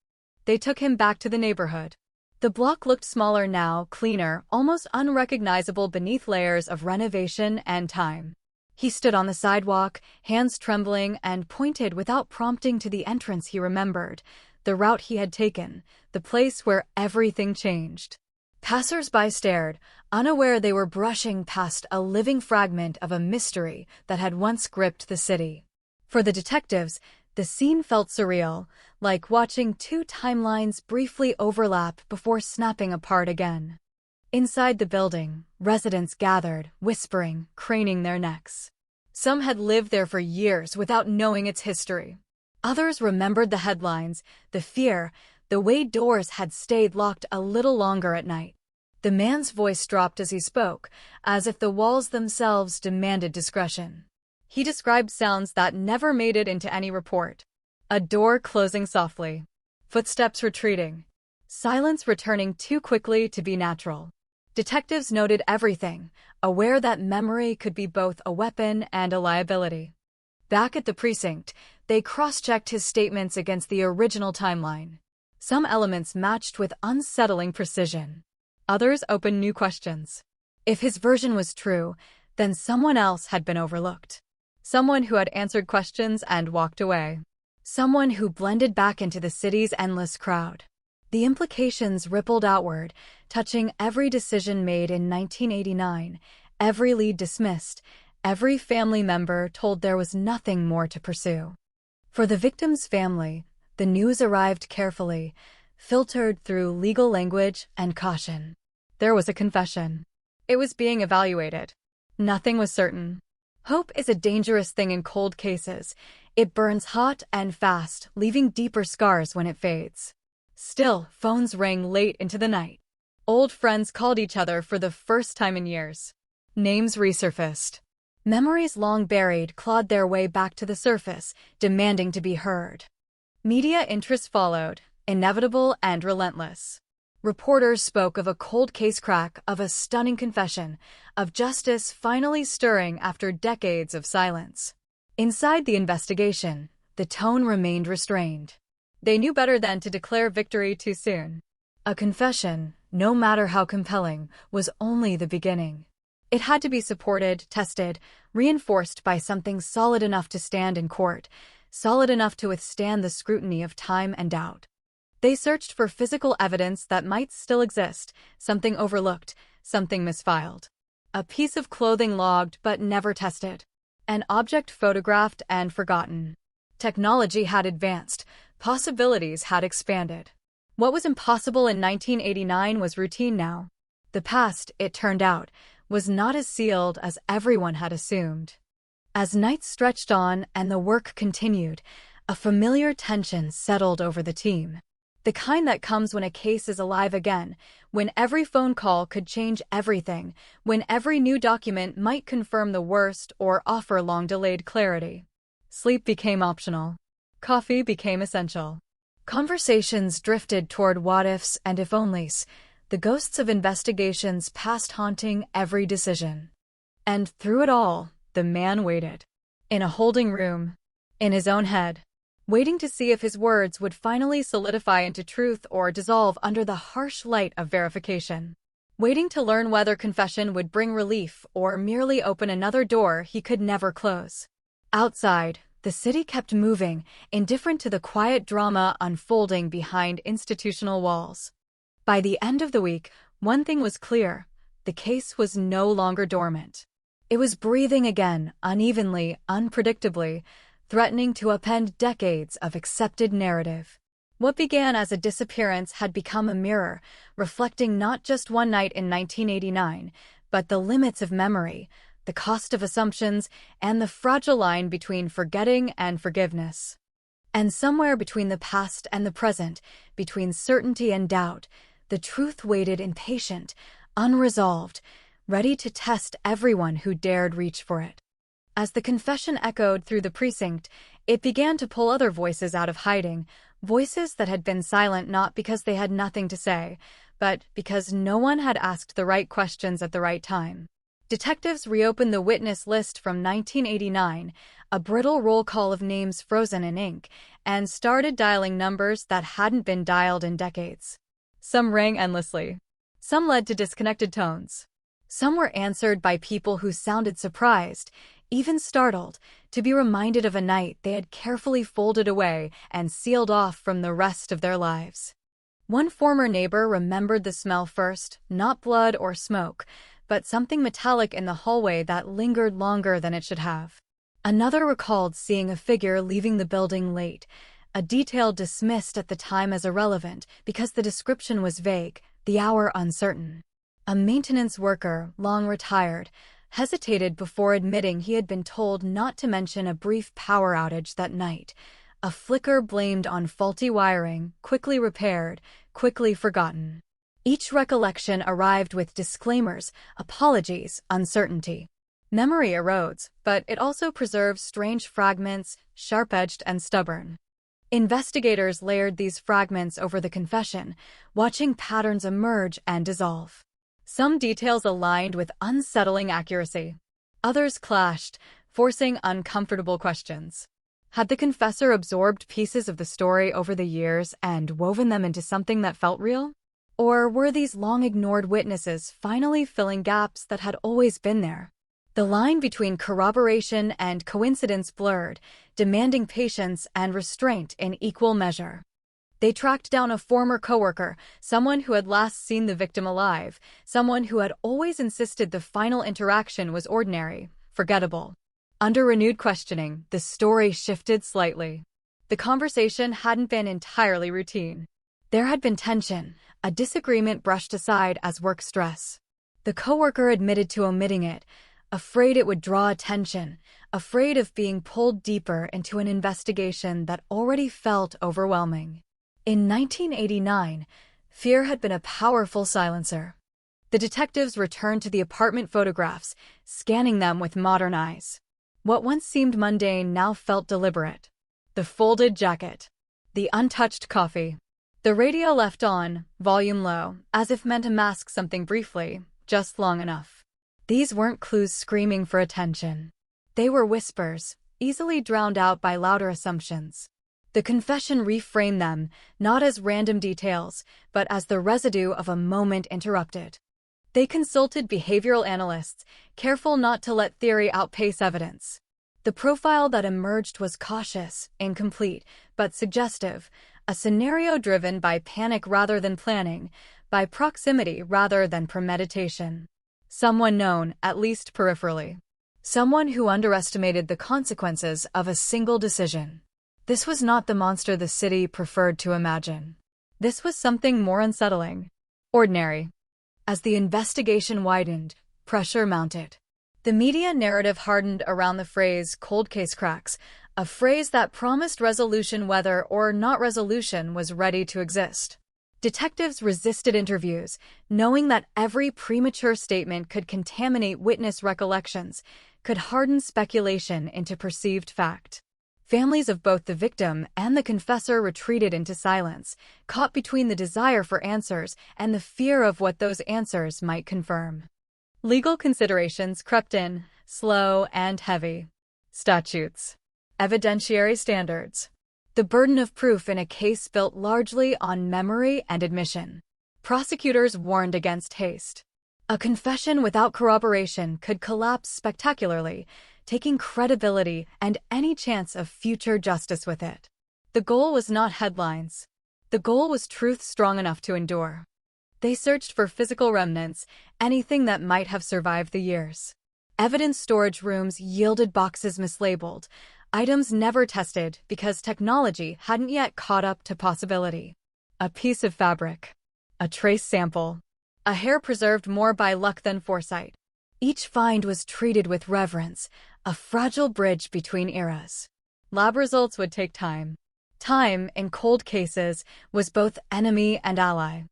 O: They took him back to the neighborhood. The block looked smaller now, cleaner, almost unrecognizable beneath layers of renovation and time. He stood on the sidewalk, hands trembling, and pointed without prompting to the entrance he remembered, the route he had taken, the place where everything changed. Passers-by stared, unaware they were brushing past a living fragment of a mystery that had once gripped the city. For the detectives, the scene felt surreal, like watching two timelines briefly overlap before snapping apart again. Inside the building, residents gathered, whispering, craning their necks. Some had lived there for years without knowing its history. Others remembered the headlines, the fear, the way doors had stayed locked a little longer at night. The man's voice dropped as he spoke, as if the walls themselves demanded discretion. He described sounds that never made it into any report. A door closing softly. Footsteps retreating. Silence returning too quickly to be natural. Detectives noted everything, aware that memory could be both a weapon and a liability. Back at the precinct, they cross-checked his statements against the original timeline. Some elements matched with unsettling precision. Others opened new questions. If his version was true, then someone else had been overlooked. Someone who had answered questions and walked away. Someone who blended back into the city's endless crowd. The implications rippled outward, touching every decision made in 1989, every lead dismissed, every family member told there was nothing more to pursue. For the victim's family, the news arrived carefully, filtered through legal language and caution. There was a confession. It was being evaluated. Nothing was certain. Hope is a dangerous thing in cold cases. It burns hot and fast, leaving deeper scars when it fades. Still, phones rang late into the night. Old friends called each other for the first time in years. Names resurfaced. Memories long buried clawed their way back to the surface, demanding to be heard. Media interest followed, inevitable and relentless. Reporters spoke of a cold case crack, of a stunning confession, of justice finally stirring after decades of silence. Inside the investigation, the tone remained restrained. They knew better than to declare victory too soon. A confession, no matter how compelling, was only the beginning. It had to be supported, tested, reinforced by something solid enough to stand in court, solid enough to withstand the scrutiny of time and doubt. They searched for physical evidence that might still exist, something overlooked, something misfiled. A piece of clothing logged but never tested. An object photographed and forgotten. Technology had advanced, possibilities had expanded. What was impossible in 1989 was routine now. The past, it turned out, was not as sealed as everyone had assumed. As nights stretched on and the work continued, a familiar tension settled over the team. The kind that comes when a case is alive again, when every phone call could change everything, when every new document might confirm the worst or offer long-delayed clarity. Sleep became optional. Coffee became essential. Conversations drifted toward what-ifs and if-onlys, the ghosts of investigations past haunting every decision. And through it all, the man waited. In a holding room. In his own head. Waiting to see if his words would finally solidify into truth or dissolve under the harsh light of verification. Waiting to learn whether confession would bring relief or merely open another door he could never close. Outside, The city kept moving, indifferent to the quiet drama unfolding behind institutional walls. By the end of the week, one thing was clear: the case was no longer dormant. It was breathing again, unevenly, unpredictably, threatening to upend decades of accepted narrative. What began as a disappearance had become a mirror, reflecting not just one night in 1989, but the limits of memory, the cost of assumptions, and the fragile line between forgetting and forgiveness. And somewhere between the past and the present, between certainty and doubt, the truth waited impatient, unresolved, ready to test everyone who dared reach for it. As the confession echoed through the precinct, it began to pull other voices out of hiding, voices that had been silent not because they had nothing to say, but because no one had asked the right questions at the right time. Detectives reopened the witness list from 1989, a brittle roll call of names frozen in ink, and started dialing numbers that hadn't been dialed in decades. Some rang endlessly. Some led to disconnected tones. Some were answered by people who sounded surprised, even startled, to be reminded of a night they had carefully folded away and sealed off from the rest of their lives. One former neighbor remembered the smell first, not blood or smoke, but something metallic in the hallway that lingered longer than it should have. Another recalled seeing a figure leaving the building late, a detail dismissed at the time as irrelevant because the description was vague, the hour uncertain. A maintenance worker, long retired, hesitated before admitting he had been told not to mention a brief power outage that night, a flicker blamed on faulty wiring, quickly repaired, quickly forgotten. Each recollection arrived with disclaimers, apologies, uncertainty. Memory erodes, but it also preserves strange fragments, sharp-edged and stubborn. Investigators layered these fragments over the confession, watching patterns emerge and dissolve. Some details aligned with unsettling accuracy. Others clashed, forcing uncomfortable questions. Had the confessor absorbed pieces of the story over the years and woven them into something that felt real? Or were these long-ignored witnesses finally filling gaps that had always been there? The line between corroboration and coincidence blurred, demanding patience and restraint in equal measure. They tracked down a former coworker, someone who had last seen the victim alive, someone who had always insisted the final interaction was ordinary, forgettable. Under renewed questioning, the story shifted slightly. The conversation hadn't been entirely routine. There had been tension, a disagreement brushed aside as work stress. The coworker admitted to omitting it, afraid it would draw attention, afraid of being pulled deeper into an investigation that already felt overwhelming. In 1989, fear had been a powerful silencer. The detectives returned to the apartment photographs, scanning them with modern eyes. What once seemed mundane now felt deliberate. The folded jacket. The untouched coffee. The radio left on, volume low, as if meant to mask something briefly, just long enough. These weren't clues screaming for attention. They were whispers, easily drowned out by louder assumptions. The confession reframed them, not as random details, but as the residue of a moment interrupted. They consulted behavioral analysts, careful not to let theory outpace evidence. The profile that emerged was cautious, incomplete, but suggestive, a scenario driven by panic rather than planning, by proximity rather than premeditation. Someone known, at least peripherally. Someone who underestimated the consequences of a single decision. This was not the monster the city preferred to imagine. This was something more unsettling. Ordinary. As the investigation widened, pressure mounted. The media narrative hardened around the phrase cold case cracks, a phrase that promised resolution whether or not resolution was ready to exist. Detectives resisted interviews, knowing that every premature statement could contaminate witness recollections, could harden speculation into perceived fact. Families of both the victim and the confessor retreated into silence, caught between the desire for answers and the fear of what those answers might confirm. Legal considerations crept in, slow and heavy. Statutes. Evidentiary standards. The burden of proof in a case built largely on memory and admission. Prosecutors warned against haste. A confession without corroboration could collapse spectacularly, taking credibility and any chance of future justice with it. The goal was not headlines. The goal was truth strong enough to endure. They searched for physical remnants, anything that might have survived the years. Evidence storage rooms yielded boxes mislabeled, items never tested because technology hadn't yet caught up to possibility. A piece of fabric, a trace sample, a hair preserved more by luck than foresight. Each find was treated with reverence, a fragile bridge between eras. Lab results would take time. Time, in cold cases, was both enemy and ally.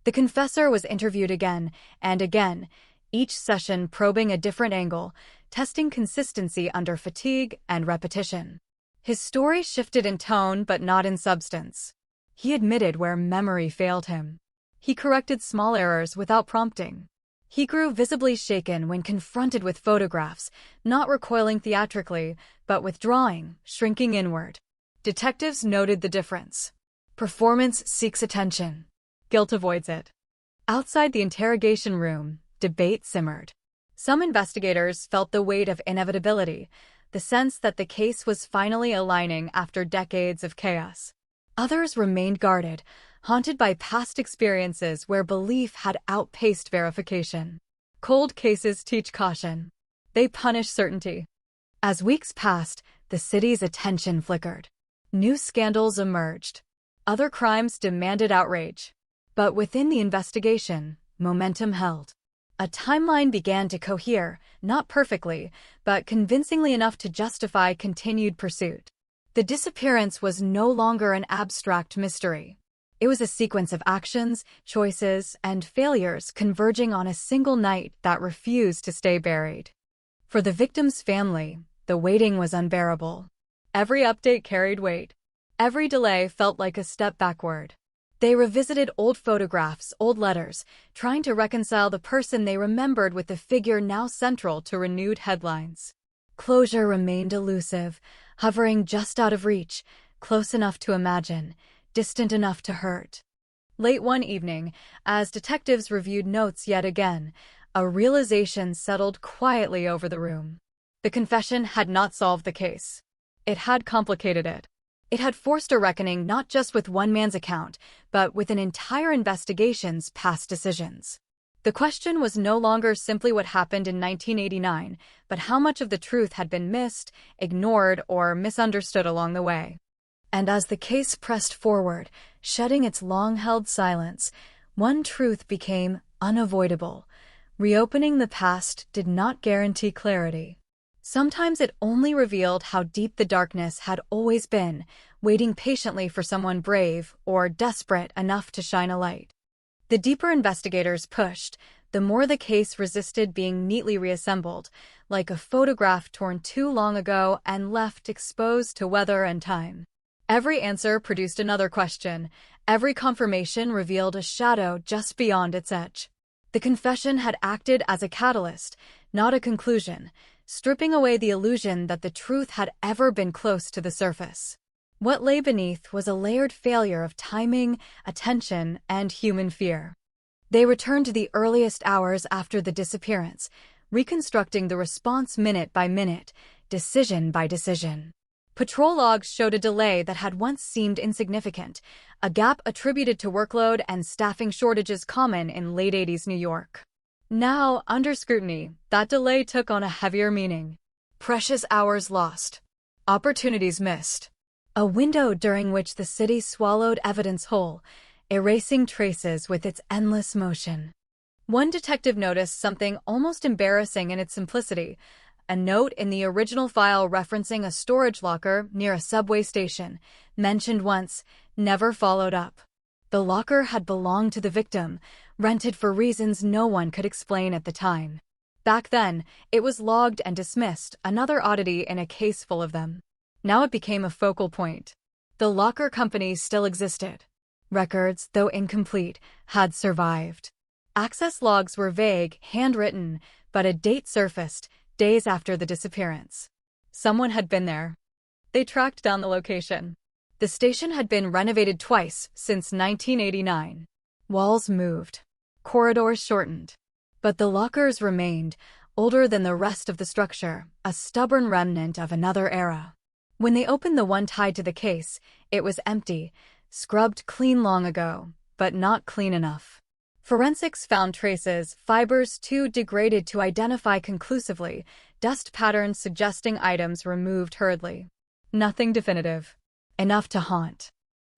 O: The confessor was interviewed again and again, each session probing a different angle, testing consistency under fatigue and repetition. His story shifted in tone but not in substance. He admitted where memory failed him. He corrected small errors without prompting. He grew visibly shaken when confronted with photographs, not recoiling theatrically, but withdrawing, shrinking inward. Detectives noted the difference. Performance seeks attention. Guilt avoids it. Outside the interrogation room, debate simmered. Some investigators felt the weight of inevitability, the sense that the case was finally aligning after decades of chaos. Others remained guarded, haunted by past experiences where belief had outpaced verification. Cold cases teach caution. They punish certainty. As weeks passed, the city's attention flickered. New scandals emerged. Other crimes demanded outrage. But within the investigation, momentum held. A timeline began to cohere, not perfectly, but convincingly enough to justify continued pursuit. The disappearance was no longer an abstract mystery. It was a sequence of actions, choices, and failures converging on a single night that refused to stay buried. For the victim's family, the waiting was unbearable. Every update carried weight. Every delay felt like a step backward. They revisited old photographs, old letters, trying to reconcile the person they remembered with the figure now central to renewed headlines. Closure remained elusive, hovering just out of reach, close enough to imagine, distant enough to hurt. Late one evening, as detectives reviewed notes yet again, a realization settled quietly over the room. The confession had not solved the case. It had complicated it. It had forced a reckoning not just with one man's account, but with an entire investigation's past decisions. The question was no longer simply what happened in 1989, but how much of the truth had been missed, ignored, or misunderstood along the way. And as the case pressed forward, shedding its long-held silence, one truth became unavoidable. Reopening the past did not guarantee clarity. Sometimes it only revealed how deep the darkness had always been, waiting patiently for someone brave or desperate enough to shine a light. The deeper investigators pushed, the more the case resisted being neatly reassembled, like a photograph torn too long ago and left exposed to weather and time. Every answer produced another question. Every confirmation revealed a shadow just beyond its edge. The confession had acted as a catalyst, not a conclusion, stripping away the illusion that the truth had ever been close to the surface. What lay beneath was a layered failure of timing, attention, and human fear. They returned to the earliest hours after the disappearance, reconstructing the response minute by minute, decision by decision. Patrol logs showed a delay that had once seemed insignificant, a gap attributed to workload and staffing shortages common in late 80s New York. Now, under scrutiny, that delay took on a heavier meaning. Precious hours lost. Opportunities missed. A window during which the city swallowed evidence whole, erasing traces with its endless motion. One detective noticed something almost embarrassing in its simplicity, a note in the original file referencing a storage locker near a subway station, mentioned once, never followed up. The locker had belonged to the victim, rented for reasons no one could explain at the time. Back then, it was logged and dismissed, another oddity in a case full of them. Now it became a focal point. The locker company still existed. Records, though incomplete, had survived. Access logs were vague, handwritten, but a date surfaced, days after the disappearance. Someone had been there. They tracked down the location. The station had been renovated twice since 1989. Walls moved. Corridors shortened. But the lockers remained, older than the rest of the structure, a stubborn remnant of another era. When they opened the one tied to the case, it was empty, scrubbed clean long ago, but not clean enough. Forensics found traces, fibers too degraded to identify conclusively, dust patterns suggesting items removed hurriedly. Nothing definitive. Enough to haunt.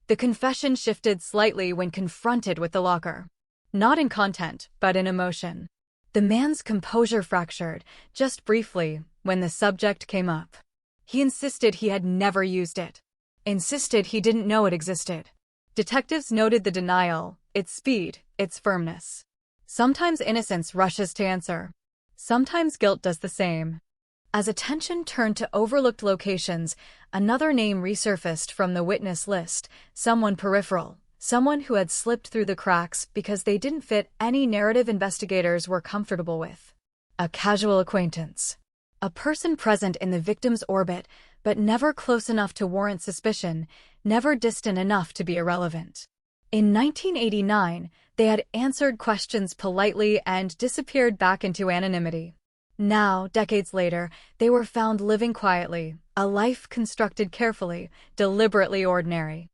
O: The confession shifted slightly when confronted with the locker. Not in content, but in emotion. The man's composure fractured, just briefly, when the subject came up. He insisted he had never used it. Insisted he didn't know it existed. Detectives noted the denial, its speed, its firmness. Sometimes innocence rushes to answer. Sometimes guilt does the same. As attention turned to overlooked locations, another name resurfaced from the witness list, someone peripheral, someone who had slipped through the cracks because they didn't fit any narrative investigators were comfortable with. A casual acquaintance. A person present in the victim's orbit, but never close enough to warrant suspicion, never distant enough to be irrelevant. In 1989, they had answered questions politely and disappeared back into anonymity. Now, decades later, they were found living quietly, a life constructed carefully, deliberately ordinary.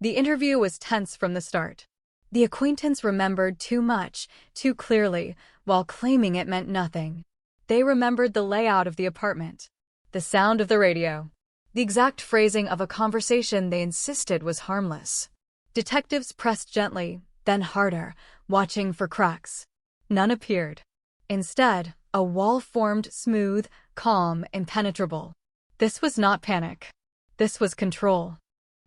O: The interview was tense from the start. The acquaintance remembered too much, too clearly, while claiming it meant nothing. They remembered the layout of the apartment, the sound of the radio, the exact phrasing of a conversation they insisted was harmless. Detectives pressed gently, then harder, watching for cracks. None appeared. Instead, a wall formed smooth, calm, impenetrable. This was not panic. This was control.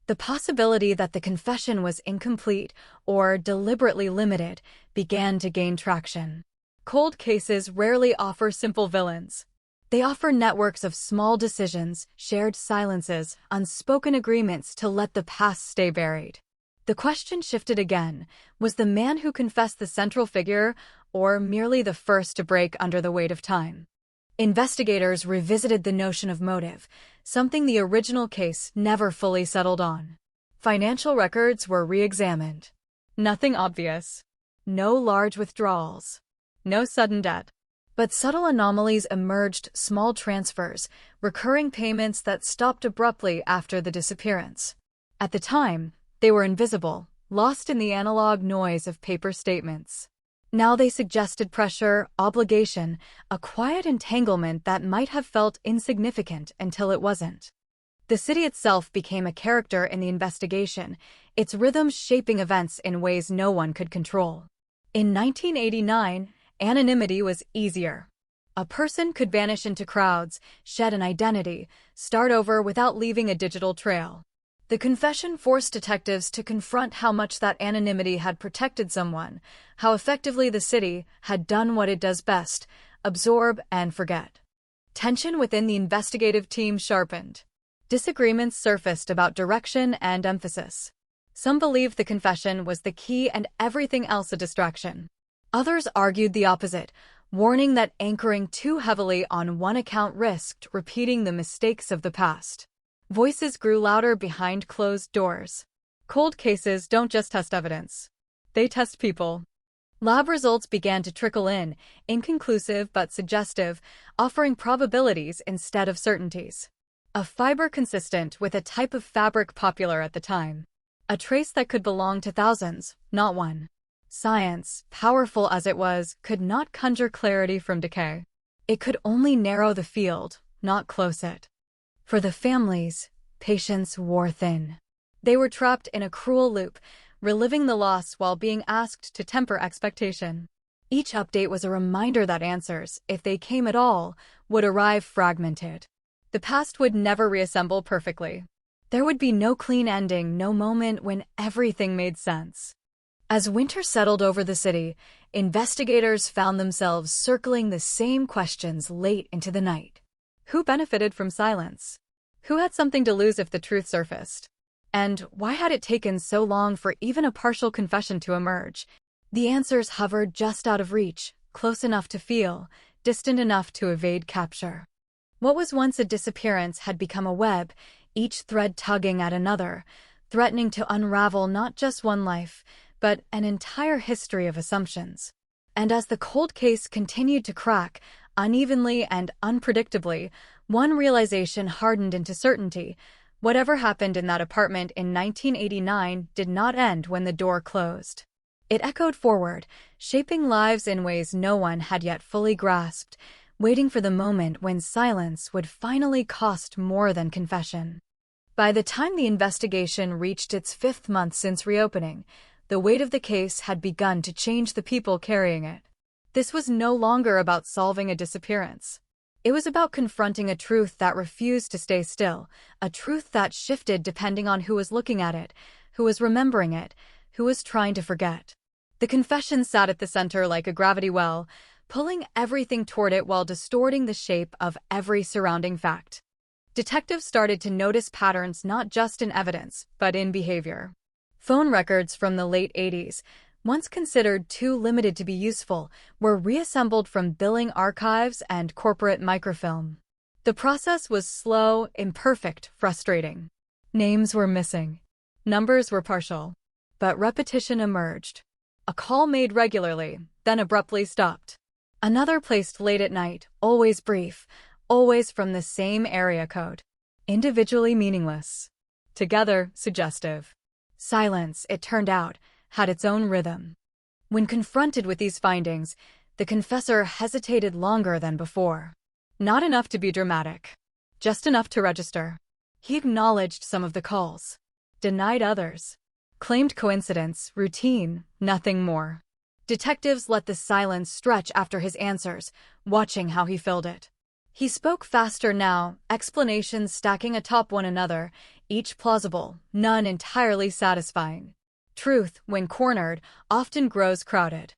O: The possibility that the confession was incomplete or deliberately limited began to gain traction. Cold cases rarely offer simple villains. They offer networks of small decisions, shared silences, unspoken agreements to let the past stay buried. The question shifted again. Was the man who confessed the central figure, or merely the first to break under the weight of time? Investigators revisited the notion of motive, something the original case never fully settled on. Financial records were re-examined. Nothing obvious. No large withdrawals. No sudden debt. But subtle anomalies emerged: small transfers, recurring payments that stopped abruptly after the disappearance. At the time, they were invisible, lost in the analog noise of paper statements. Now they suggested pressure, obligation, a quiet entanglement that might have felt insignificant until it wasn't. The city itself became a character in the investigation, its rhythms shaping events in ways no one could control. In 1989, anonymity was easier. A person could vanish into crowds, shed an identity, start over without leaving a digital trail. The confession forced detectives to confront how much that anonymity had protected someone, how effectively the city had done what it does best: absorb and forget. Tension within the investigative team sharpened. Disagreements surfaced about direction and emphasis. Some believed the confession was the key and everything else a distraction. Others argued the opposite, warning that anchoring too heavily on one account risked repeating the mistakes of the past. Voices grew louder behind closed doors. Cold cases don't just test evidence. They test people. Lab results began to trickle in, inconclusive but suggestive, offering probabilities instead of certainties. A fiber consistent with a type of fabric popular at the time. A trace that could belong to thousands, not one. Science, powerful as it was, could not conjure clarity from decay. It could only narrow the field, not close it. For the families, patience wore thin. They were trapped in a cruel loop, reliving the loss while being asked to temper expectation. Each update was a reminder that answers, if they came at all, would arrive fragmented. The past would never reassemble perfectly. There would be no clean ending, no moment when everything made sense. As winter settled over the city, investigators found themselves circling the same questions late into the night. Who benefited from silence? Who had something to lose if the truth surfaced? And why had it taken so long for even a partial confession to emerge? The answers hovered just out of reach, close enough to feel, distant enough to evade capture. What was once a disappearance had become a web, each thread tugging at another, threatening to unravel not just one life, but an entire history of assumptions. And as the cold case continued to crack, Unevenly and unpredictably, one realization hardened into certainty. Whatever happened in that apartment in 1989 did not end when the door closed. It echoed forward, shaping lives in ways no one had yet fully grasped, waiting for the moment when silence would finally cost more than confession. By the time the investigation reached its 5th month since reopening, the weight of the case had begun to change the people carrying it. This was no longer about solving a disappearance. It was about confronting a truth that refused to stay still, a truth that shifted depending on who was looking at it, who was remembering it, who was trying to forget. The confession sat at the center like a gravity well, pulling everything toward it while distorting the shape of every surrounding fact. Detectives started to notice patterns not just in evidence, but in behavior. Phone records from the late 80s, once considered too limited to be useful, were reassembled from billing archives and corporate microfilm. The process was slow, imperfect, frustrating. Names were missing. Numbers were partial. But repetition emerged. A call made regularly, then abruptly stopped. Another placed late at night, always brief, always from the same area code. Individually meaningless. Together, suggestive. Silence, it turned out, had its own rhythm. When confronted with these findings, the confessor hesitated longer than before. Not enough to be dramatic. Just enough to register. He acknowledged some of the calls. Denied others. Claimed coincidence, routine, nothing more. Detectives let the silence stretch after his answers, watching how he filled it. He spoke faster now, explanations stacking atop one another, each plausible, none entirely satisfying. Truth, when cornered, often grows crowded.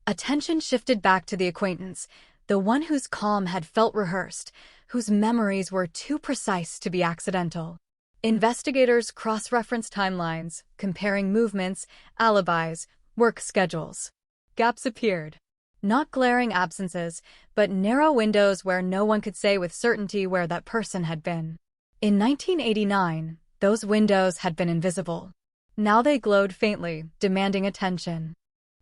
O: Attention shifted back to the acquaintance, the one whose calm had felt rehearsed, whose memories were too precise to be accidental. Investigators cross-referenced timelines, comparing movements, alibis, work schedules. Gaps appeared. Not glaring absences, but narrow windows where no one could say with certainty where that person had been. In 1989, those windows had been invisible. Now they glowed faintly, demanding attention.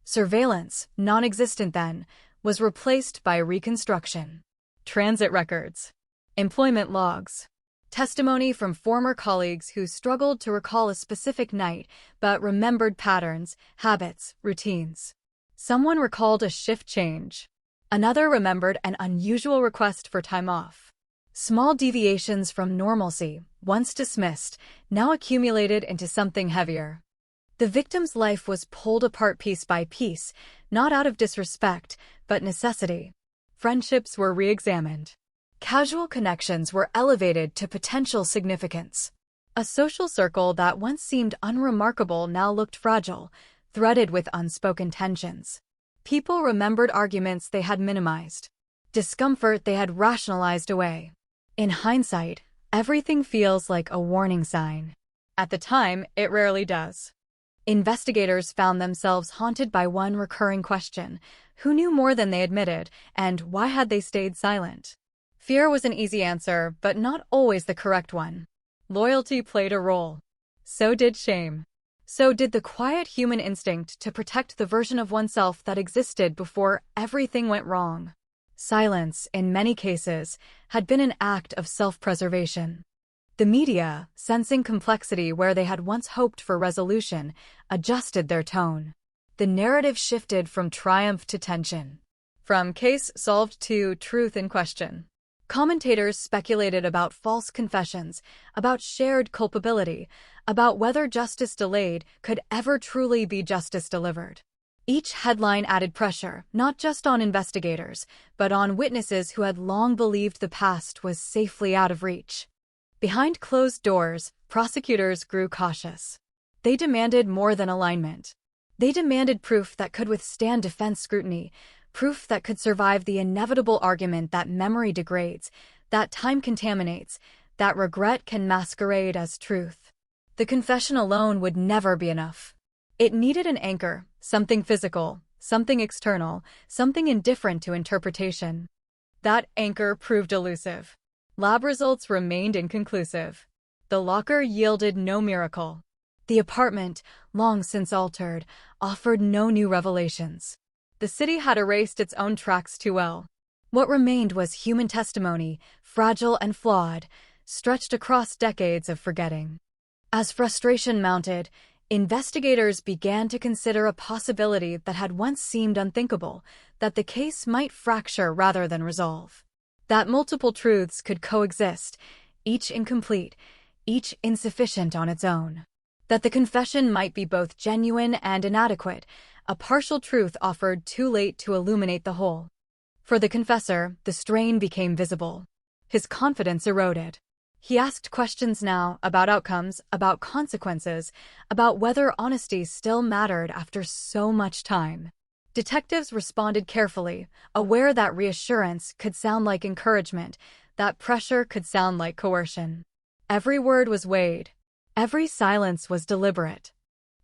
O: Surveillance, non-existent then, was replaced by reconstruction. Transit records. Employment logs. Testimony from former colleagues who struggled to recall a specific night but remembered patterns, habits, routines. Someone recalled a shift change. Another remembered an unusual request for time off. Small deviations from normalcy, once dismissed, now accumulated into something heavier. The victim's life was pulled apart piece by piece, not out of disrespect, but necessity. Friendships were re-examined. Casual connections were elevated to potential significance. A social circle that once seemed unremarkable now looked fragile, threaded with unspoken tensions. People remembered arguments they had minimized. Discomfort they had rationalized away. In hindsight, everything feels like a warning sign. At the time, it rarely does. Investigators found themselves haunted by one recurring question: who knew more than they admitted, and why had they stayed silent? Fear was an easy answer, but not always the correct one. Loyalty played a role. So did shame. So did the quiet human instinct to protect the version of oneself that existed before everything went wrong. Silence, in many cases, had been an act of self-preservation. The media, sensing complexity where they had once hoped for resolution, adjusted their tone. The narrative shifted from triumph to tension. From case solved to truth in question. Commentators speculated about false confessions, about shared culpability, about whether justice delayed could ever truly be justice delivered. Each headline added pressure, not just on investigators, but on witnesses who had long believed the past was safely out of reach. Behind closed doors, prosecutors grew cautious. They demanded more than alignment. They demanded proof that could withstand defense scrutiny, proof that could survive the inevitable argument that memory degrades, that time contaminates, that regret can masquerade as truth. The confession alone would never be enough. It needed an anchor, something physical, something external, something indifferent to interpretation. That anchor proved elusive. Lab results remained inconclusive. The locker yielded no miracle. The apartment, long since altered, offered no new revelations. The city had erased its own tracks too well. What remained was human testimony, fragile and flawed, stretched across decades of forgetting. As frustration mounted, investigators began to consider a possibility that had once seemed unthinkable, that the case might fracture rather than resolve. That multiple truths could coexist, each incomplete, each insufficient on its own. That the confession might be both genuine and inadequate, a partial truth offered too late to illuminate the whole. For the confessor, the strain became visible. His confidence eroded. He asked questions now about outcomes, about consequences, about whether honesty still mattered after so much time. Detectives responded carefully, aware that reassurance could sound like encouragement, that pressure could sound like coercion. Every word was weighed. Every silence was deliberate.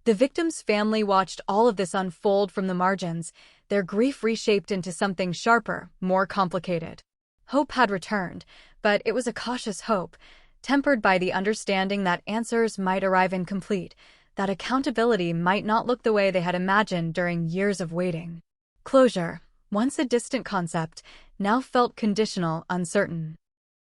O: The victim's family watched all of this unfold from the margins, their grief reshaped into something sharper, more complicated. Hope had returned, but it was a cautious hope, tempered by the understanding that answers might arrive incomplete, that accountability might not look the way they had imagined during years of waiting. Closure, once a distant concept, now felt conditional, uncertain.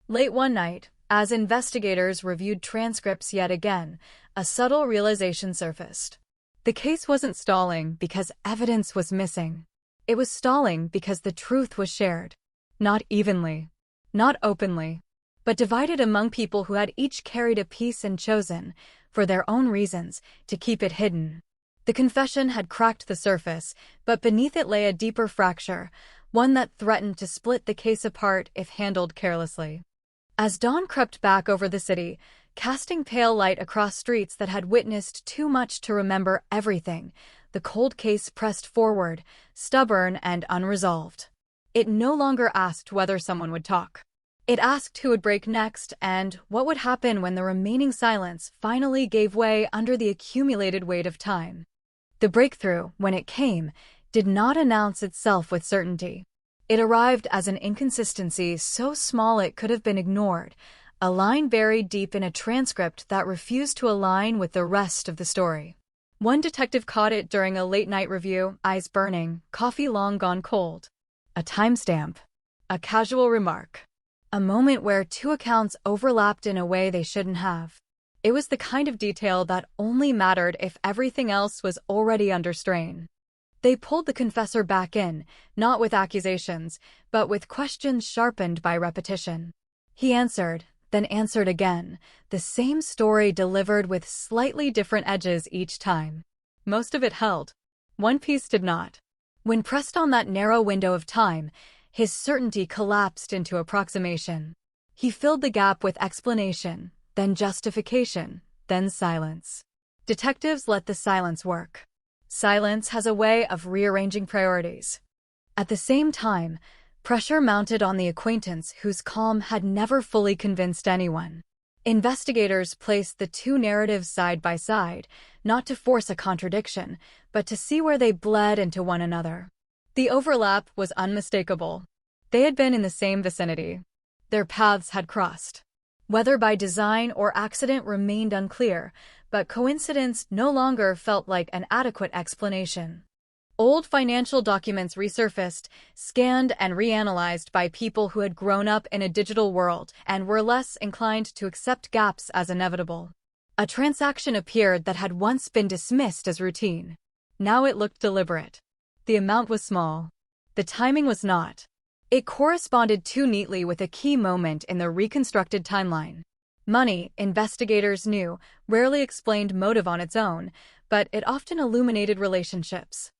O: Late one night, as investigators reviewed transcripts yet again, a subtle realization surfaced. The case wasn't stalling because evidence was missing. It was stalling because the truth was shared. Not evenly, not openly, but divided among people who had each carried a piece and chosen, for their own reasons, to keep it hidden. The confession had cracked the surface, but beneath it lay a deeper fracture, one that threatened to split the case apart if handled carelessly. As dawn crept back over the city, casting pale light across streets that had witnessed too much to remember everything, the cold case pressed forward, stubborn and unresolved. It no longer asked whether someone would talk. It asked who would break next and what would happen when the remaining silence finally gave way under the accumulated weight of time. The breakthrough, when it came, did not announce itself with certainty. It arrived as an inconsistency so small it could have been ignored, a line buried deep in a transcript that refused to align with the rest of the story. One detective caught it during a late-night review, eyes burning, coffee long gone cold. A timestamp. A casual remark. A moment where two accounts overlapped in a way they shouldn't have. It was the kind of detail that only mattered if everything else was already under strain. They pulled the confessor back in, not with accusations, but with questions sharpened by repetition. He answered, then answered again, the same story delivered with slightly different edges each time. Most of it held. One piece did not. When pressed on that narrow window of time, his certainty collapsed into approximation. He filled the gap with explanation, then justification, then silence. Detectives let the silence work. Silence has a way of rearranging priorities. At the same time, pressure mounted on the acquaintance whose calm had never fully convinced anyone. Investigators placed the two narratives side by side, not to force a contradiction, but to see where they bled into one another. The overlap was unmistakable. They had been in the same vicinity. Their paths had crossed. Whether by design or accident remained unclear, but coincidence no longer felt like an adequate explanation. Old financial documents resurfaced, scanned and reanalyzed by people who had grown up in a digital world and were less inclined to accept gaps as inevitable. A transaction appeared that had once been dismissed as routine. Now it looked deliberate. The amount was small. The timing was not. It corresponded too neatly with a key moment in the reconstructed timeline. Money, investigators knew, rarely explained motive on its own, but it often illuminated relationships.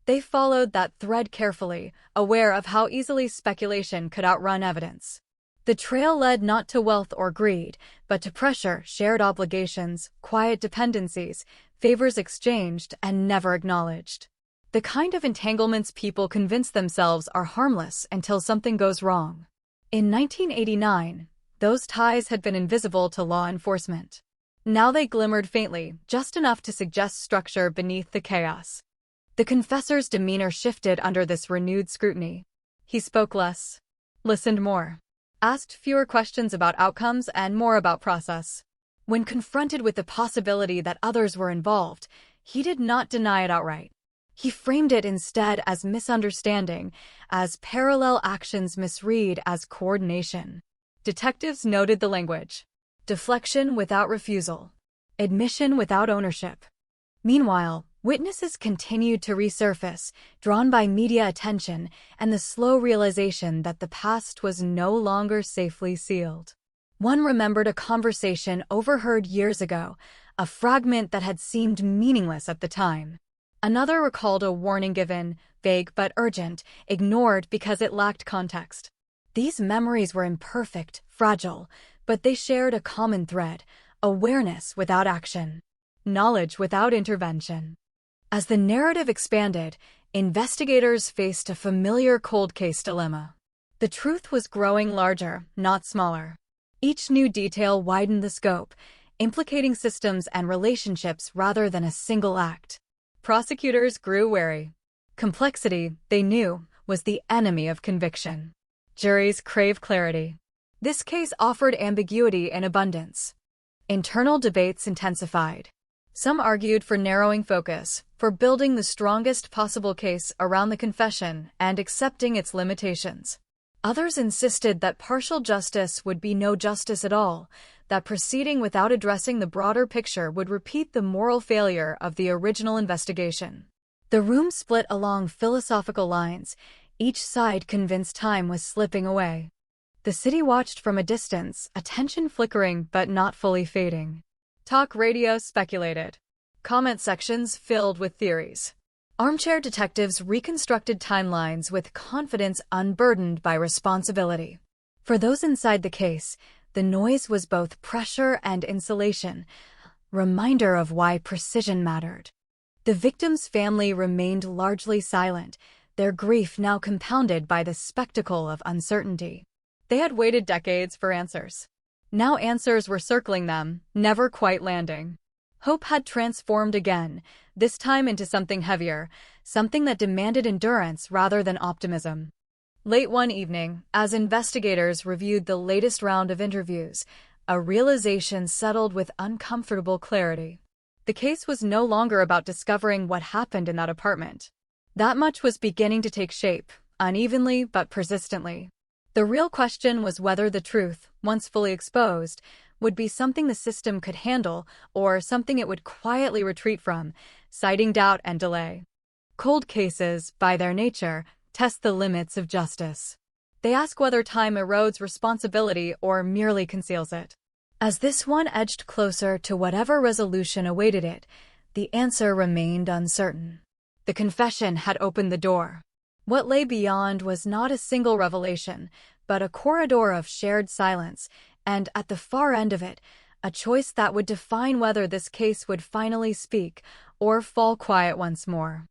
O: They followed that thread carefully, aware of how easily speculation could outrun evidence. The trail led not to wealth or greed, but to pressure, shared obligations, quiet dependencies, favors exchanged and never acknowledged. The kind of entanglements people convince themselves are harmless until something goes wrong. In 1989, those ties had been invisible to law enforcement. Now they glimmered faintly, just enough to suggest structure beneath the chaos. The confessor's demeanor shifted under this renewed scrutiny. He spoke less, listened more, asked fewer questions about outcomes and more about process. When confronted with the possibility that others were involved, he did not deny it outright. He framed it instead as misunderstanding, as parallel actions misread as coordination. Detectives noted the language: deflection without refusal, admission without ownership. Meanwhile, witnesses continued to resurface, drawn by media attention and the slow realization that the past was no longer safely sealed. One remembered a conversation overheard years ago, a fragment that had seemed meaningless at the time. Another recalled a warning given, vague but urgent, ignored because it lacked context. These memories were imperfect, fragile, but they shared a common thread: awareness without action, knowledge without intervention. As the narrative expanded, investigators faced a familiar cold case dilemma. The truth was growing larger, not smaller. Each new detail widened the scope, implicating systems and relationships rather than a single act. Prosecutors grew wary. Complexity, they knew, was the enemy of conviction. Juries craved clarity. This case offered ambiguity in abundance. Internal debates intensified. Some argued for narrowing focus, for building the strongest possible case around the confession and accepting its limitations. Others insisted that partial justice would be no justice at all, that proceeding without addressing the broader picture would repeat the moral failure of the original investigation. The room split along philosophical lines, each side convinced time was slipping away. The city watched from a distance, attention flickering but not fully fading. Talk radio speculated. Comment sections filled with theories. Armchair detectives reconstructed timelines with confidence unburdened by responsibility. For those inside the case, the noise was both pressure and insulation, reminder of why precision mattered. The victim's family remained largely silent, their grief now compounded by the spectacle of uncertainty. They had waited decades for answers. Now answers were circling them, never quite landing. Hope had transformed again, this time into something heavier, something that demanded endurance rather than optimism. Late one evening, as investigators reviewed the latest round of interviews, a realization settled with uncomfortable clarity. The case was no longer about discovering what happened in that apartment. That much was beginning to take shape, unevenly but persistently. The real question was whether the truth, once fully exposed, would be something the system could handle or something it would quietly retreat from, citing doubt and delay. Cold cases, by their nature, test the limits of justice. They ask whether time erodes responsibility or merely conceals it. As this one edged closer to whatever resolution awaited it, the answer remained uncertain. The confession had opened the door. What lay beyond was not a single revelation, but a corridor of shared silence, and at the far end of it, a choice that would define whether this case would finally speak or fall quiet once more.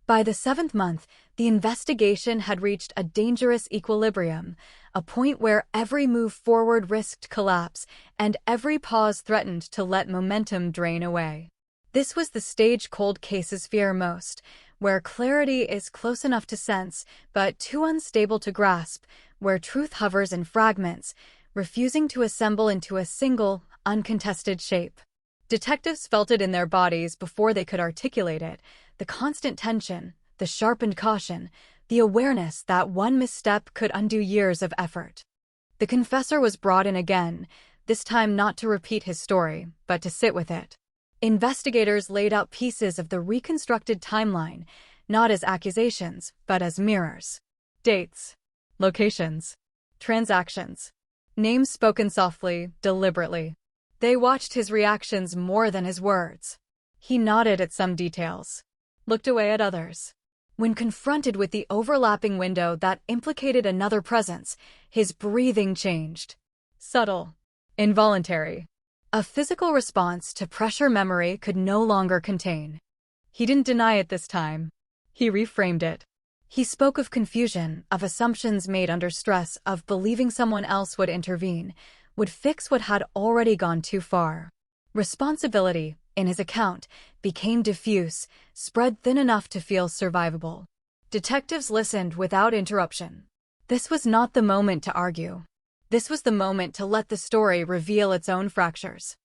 O: By the 7th month, the investigation had reached a dangerous equilibrium, a point where every move forward risked collapse and every pause threatened to let momentum drain away. This was the stage cold cases fear most, where clarity is close enough to sense, but too unstable to grasp, where truth hovers in fragments, refusing to assemble into a single, uncontested shape. Detectives felt it in their bodies before they could articulate it, the constant tension, the sharpened caution, the awareness that one misstep could undo years of effort. The confessor was brought in again, this time not to repeat his story, but to sit with it. Investigators laid out pieces of the reconstructed timeline, not as accusations, but as mirrors. Dates, locations, transactions, names spoken softly, deliberately. They watched his reactions more than his words. He nodded at some details, looked away at others. When confronted with the overlapping window that implicated another presence, his breathing changed. Subtle, involuntary. A physical response to pressure memory could no longer contain. He didn't deny it this time. He reframed it. He spoke of confusion, of assumptions made under stress, of believing someone else would intervene, would fix what had already gone too far. Responsibility, in his account, became diffuse, spread thin enough to feel survivable. Detectives listened without interruption. This was not the moment to argue. This was the moment to let the story reveal its own fractures.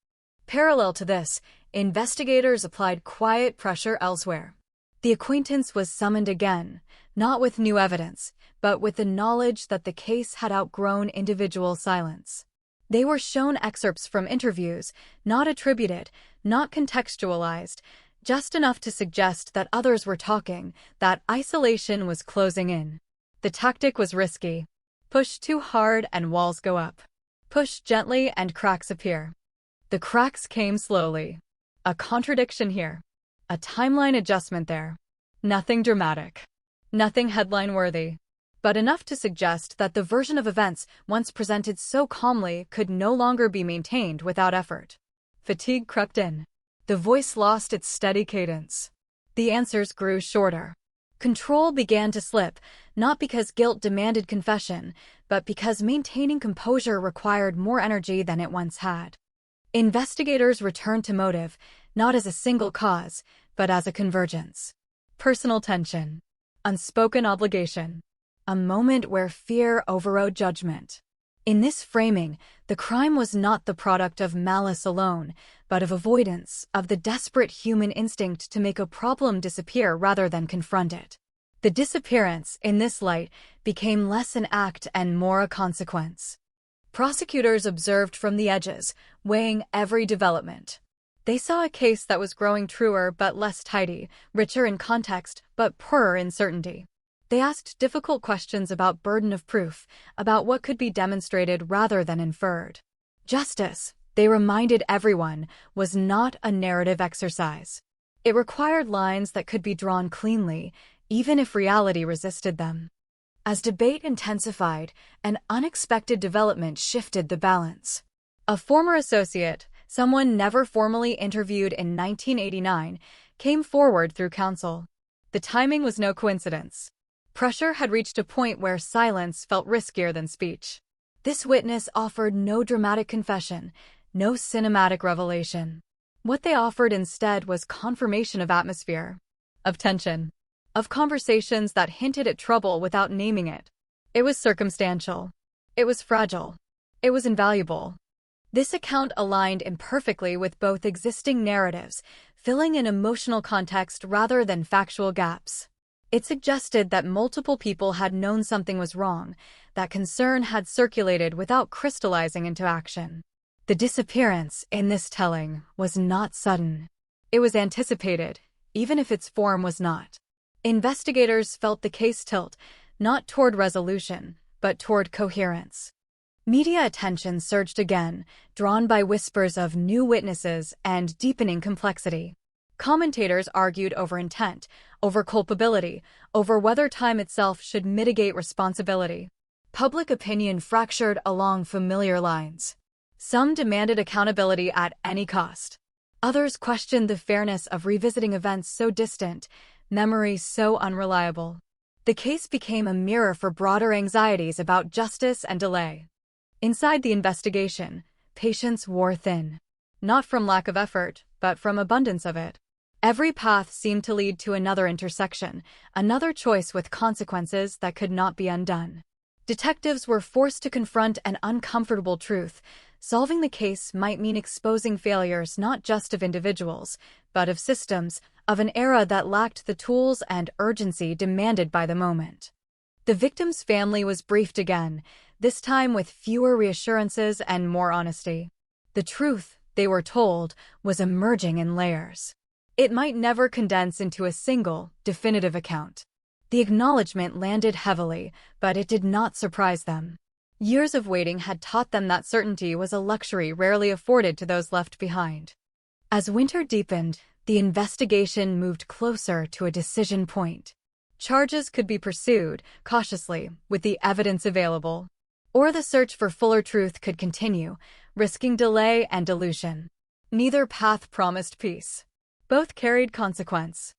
O: Parallel to this, investigators applied quiet pressure elsewhere. The acquaintance was summoned again, not with new evidence, but with the knowledge that the case had outgrown individual silence. They were shown excerpts from interviews, not attributed, not contextualized, just enough to suggest that others were talking, that isolation was closing in. The tactic was risky. Push too hard and walls go up. Push gently and cracks appear. The cracks came slowly. A contradiction here. A timeline adjustment there. Nothing dramatic. Nothing headline-worthy. But enough to suggest that the version of events once presented so calmly could no longer be maintained without effort. Fatigue crept in. The voice lost its steady cadence. The answers grew shorter. Control began to slip, not because guilt demanded confession, but because maintaining composure required more energy than it once had. Investigators returned to motive, not as a single cause, but as a convergence. Personal tension. Unspoken obligation. A moment where fear overrode judgment. In this framing, the crime was not the product of malice alone, but of avoidance, of the desperate human instinct to make a problem disappear rather than confront it. The disappearance, in this light, became less an act and more a consequence. Prosecutors observed from the edges, weighing every development. They saw a case that was growing truer but less tidy, richer in context but poorer in certainty. They asked difficult questions about burden of proof, about what could be demonstrated rather than inferred. Justice, they reminded everyone, was not a narrative exercise. It required lines that could be drawn cleanly, even if reality resisted them. As debate intensified, an unexpected development shifted the balance. A former associate, someone never formally interviewed in 1989, came forward through counsel. The timing was no coincidence. Pressure had reached a point where silence felt riskier than speech. This witness offered no dramatic confession, no cinematic revelation. What they offered instead was confirmation of atmosphere, of tension, of conversations that hinted at trouble without naming it. It was circumstantial. It was fragile. It was invaluable. This account aligned imperfectly with both existing narratives, filling in emotional context rather than factual gaps. It suggested that multiple people had known something was wrong, that concern had circulated without crystallizing into action. The disappearance, in this telling, was not sudden. It was anticipated, even if its form was not. Investigators felt the case tilt, not toward resolution, but toward coherence. Media attention surged again, drawn by whispers of new witnesses and deepening complexity. Commentators argued over intent, over culpability, over whether time itself should mitigate responsibility. Public opinion fractured along familiar lines. Some demanded accountability at any cost. Others questioned the fairness of revisiting events so distant, memories so unreliable. The case became a mirror for broader anxieties about justice and delay. Inside the investigation, patience wore thin. Not from lack of effort, but from abundance of it. Every path seemed to lead to another intersection, another choice with consequences that could not be undone. Detectives were forced to confront an uncomfortable truth. Solving the case might mean exposing failures not just of individuals, but of systems, of an era that lacked the tools and urgency demanded by the moment. The victim's family was briefed again, this time with fewer reassurances and more honesty. The truth, they were told, was emerging in layers. It might never condense into a single, definitive account. The acknowledgement landed heavily, but it did not surprise them. Years of waiting had taught them that certainty was a luxury rarely afforded to those left behind. As winter deepened, the investigation moved closer to a decision point. Charges could be pursued, cautiously, with the evidence available. Or the search for fuller truth could continue, risking delay and dilution. Neither path promised peace. Both carried consequence.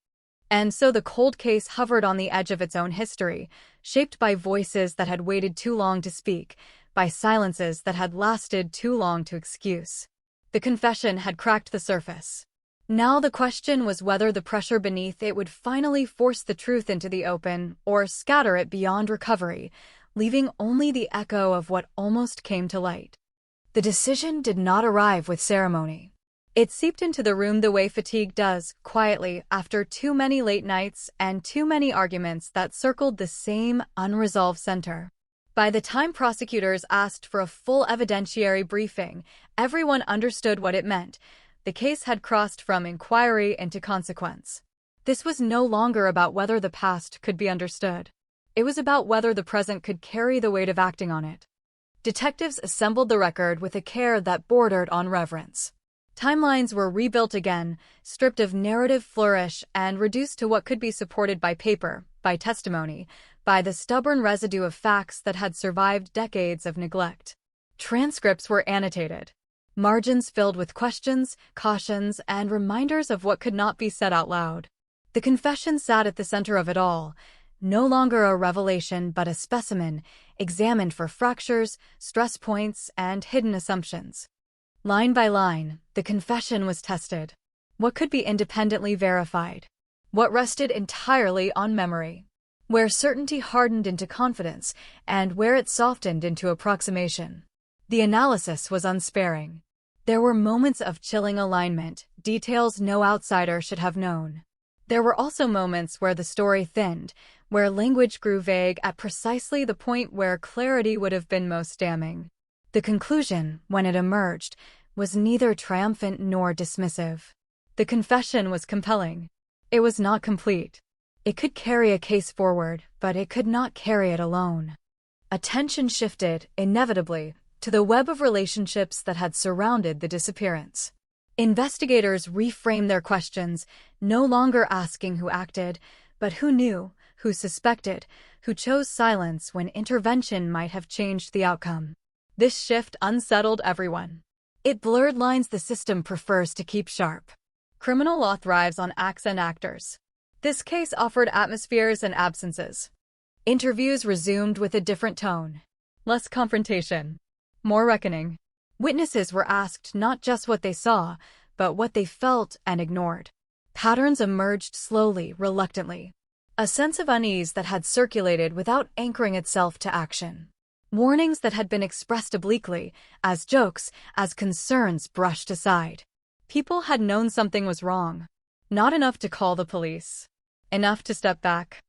O: And so the cold case hovered on the edge of its own history, shaped by voices that had waited too long to speak, by silences that had lasted too long to excuse. The confession had cracked the surface. Now the question was whether the pressure beneath it would finally force the truth into the open or scatter it beyond recovery, leaving only the echo of what almost came to light. The decision did not arrive with ceremony. It seeped into the room the way fatigue does, quietly, after too many late nights and too many arguments that circled the same unresolved center. By the time prosecutors asked for a full evidentiary briefing, everyone understood what it meant. The case had crossed from inquiry into consequence. This was no longer about whether the past could be understood. It was about whether the present could carry the weight of acting on it. Detectives assembled the record with a care that bordered on reverence. Timelines were rebuilt again, stripped of narrative flourish and reduced to what could be supported by paper, by testimony, by the stubborn residue of facts that had survived decades of neglect. Transcripts were annotated, margins filled with questions, cautions, and reminders of what could not be said out loud. The confession sat at the center of it all, no longer a revelation but a specimen, examined for fractures, stress points, and hidden assumptions. Line by line, the confession was tested. What could be independently verified? What rested entirely on memory? Where certainty hardened into confidence, and where it softened into approximation. The analysis was unsparing. There were moments of chilling alignment, details no outsider should have known. There were also moments where the story thinned, where language grew vague at precisely the point where clarity would have been most damning. The conclusion, when it emerged, was neither triumphant nor dismissive. The confession was compelling. It was not complete. It could carry a case forward, but it could not carry it alone. Attention shifted, inevitably, to the web of relationships that had surrounded the disappearance. Investigators reframed their questions, no longer asking who acted, but who knew, who suspected, who chose silence when intervention might have changed the outcome. This shift unsettled everyone. It blurred lines the system prefers to keep sharp. Criminal law thrives on acts and actors. This case offered atmospheres and absences. Interviews resumed with a different tone. Less confrontation. More reckoning. Witnesses were asked not just what they saw, but what they felt and ignored. Patterns emerged slowly, reluctantly. A sense of unease that had circulated without anchoring itself to action. Warnings that had been expressed obliquely, as jokes, as concerns brushed aside. People had known something was wrong. Not enough to call the police. Enough to step back.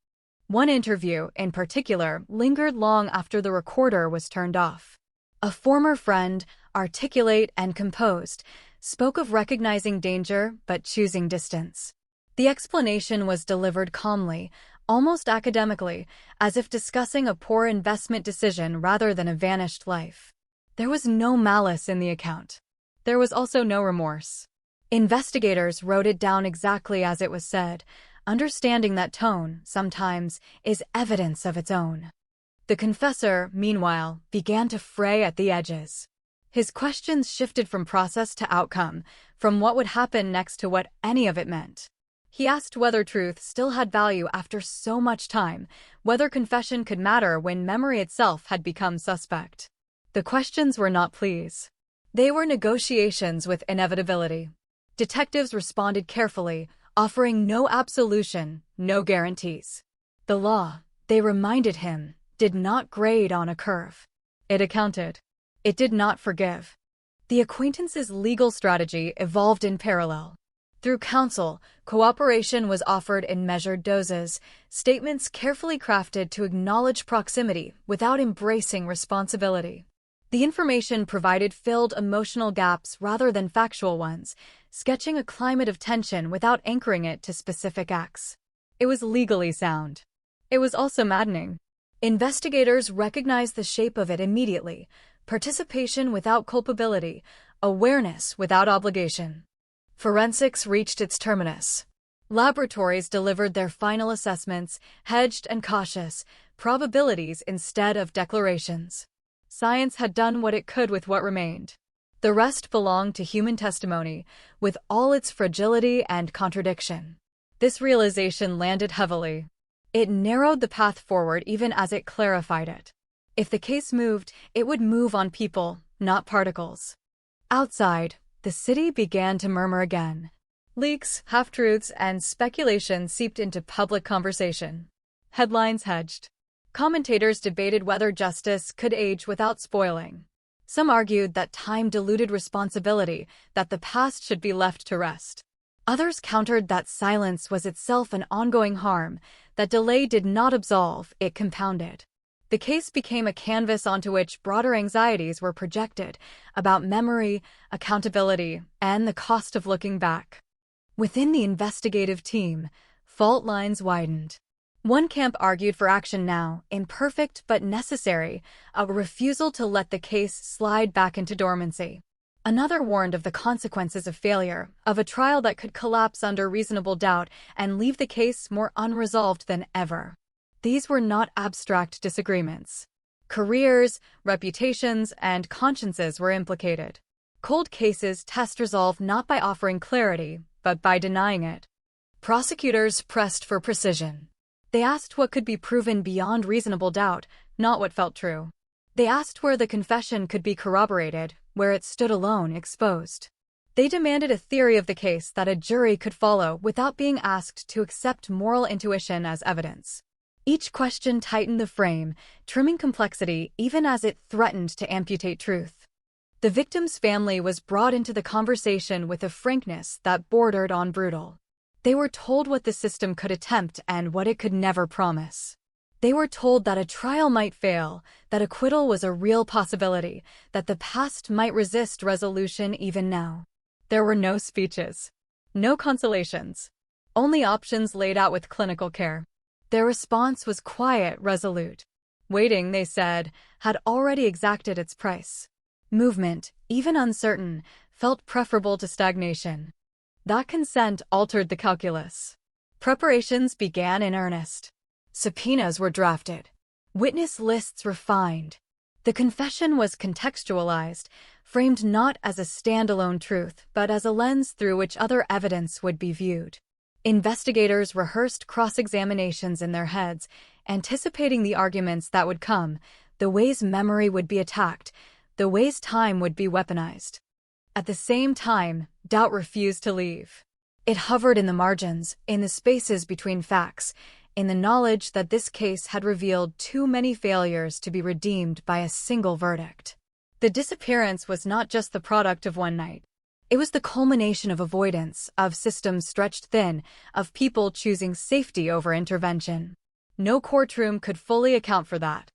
O: One interview, in particular, lingered long after the recorder was turned off. A former friend, articulate and composed, spoke of recognizing danger but choosing distance. The explanation was delivered calmly, almost academically, as if discussing a poor investment decision rather than a vanished life. There was no malice in the account. There was also no remorse. Investigators wrote it down exactly as it was said, understanding that tone, sometimes, is evidence of its own. The confessor, meanwhile, began to fray at the edges. His questions shifted from process to outcome, from what would happen next to what any of it meant. He asked whether truth still had value after so much time, whether confession could matter when memory itself had become suspect. The questions were not pleas. They were negotiations with inevitability. Detectives responded carefully, offering no absolution, no guarantees. The law, they reminded him, did not grade on a curve. It accounted. It did not forgive. The acquaintance's legal strategy evolved in parallel. Through counsel, cooperation was offered in measured doses, statements carefully crafted to acknowledge proximity without embracing responsibility. The information provided filled emotional gaps rather than factual ones, sketching a climate of tension without anchoring it to specific acts. It was legally sound. It was also maddening. Investigators recognized the shape of it immediately: participation without culpability, awareness without obligation. Forensics reached its terminus. Laboratories delivered their final assessments, hedged and cautious, probabilities instead of declarations. Science had done what it could with what remained. The rest belonged to human testimony, with all its fragility and contradiction. This realization landed heavily. It narrowed the path forward even as it clarified it. If the case moved, it would move on people, not particles. Outside, the city began to murmur again. Leaks, half-truths, and speculation seeped into public conversation. Headlines hedged. Commentators debated whether justice could age without spoiling. Some argued that time diluted responsibility, that the past should be left to rest. Others countered that silence was itself an ongoing harm, that delay did not absolve, it compounded. The case became a canvas onto which broader anxieties were projected about memory, accountability, and the cost of looking back. Within the investigative team, fault lines widened. One camp argued for action now, imperfect but necessary, a refusal to let the case slide back into dormancy. Another warned of the consequences of failure, of a trial that could collapse under reasonable doubt and leave the case more unresolved than ever. These were not abstract disagreements. Careers, reputations, and consciences were implicated. Cold cases test resolve not by offering clarity, but by denying it. Prosecutors pressed for precision. They asked what could be proven beyond reasonable doubt, not what felt true. They asked where the confession could be corroborated, where it stood alone, exposed. They demanded a theory of the case that a jury could follow without being asked to accept moral intuition as evidence. Each question tightened the frame, trimming complexity even as it threatened to amputate truth. The victim's family was brought into the conversation with a frankness that bordered on brutal. They were told what the system could attempt and what it could never promise. They were told that a trial might fail, that acquittal was a real possibility, that the past might resist resolution even now. There were no speeches, no consolations, only options laid out with clinical care. Their response was quiet, resolute. Waiting, they said, had already exacted its price. Movement, even uncertain, felt preferable to stagnation. That consent altered the calculus. Preparations began in earnest. Subpoenas were drafted. Witness lists refined. The confession was contextualized, framed not as a standalone truth, but as a lens through which other evidence would be viewed. Investigators rehearsed cross-examinations in their heads, anticipating the arguments that would come, the ways memory would be attacked, the ways time would be weaponized. At the same time, doubt refused to leave. It hovered in the margins, in the spaces between facts, in the knowledge that this case had revealed too many failures to be redeemed by a single verdict. The disappearance was not just the product of one night. It was the culmination of avoidance, of systems stretched thin, of people choosing safety over intervention. No courtroom could fully account for that.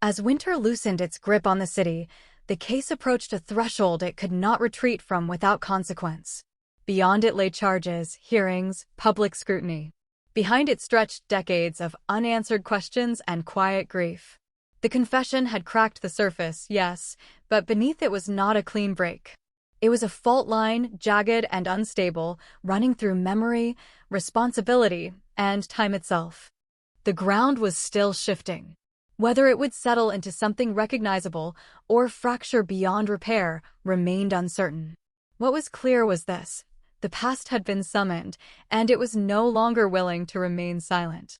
O: As winter loosened its grip on the city, the case approached a threshold it could not retreat from without consequence. Beyond it lay charges, hearings, public scrutiny. Behind it stretched decades of unanswered questions and quiet grief. The confession had cracked the surface, yes, but beneath it was not a clean break. It was a fault line, jagged and unstable, running through memory, responsibility, and time itself. The ground was still shifting. Whether it would settle into something recognizable or fracture beyond repair remained uncertain. What was clear was this: the past had been summoned, and it was no longer willing to remain silent.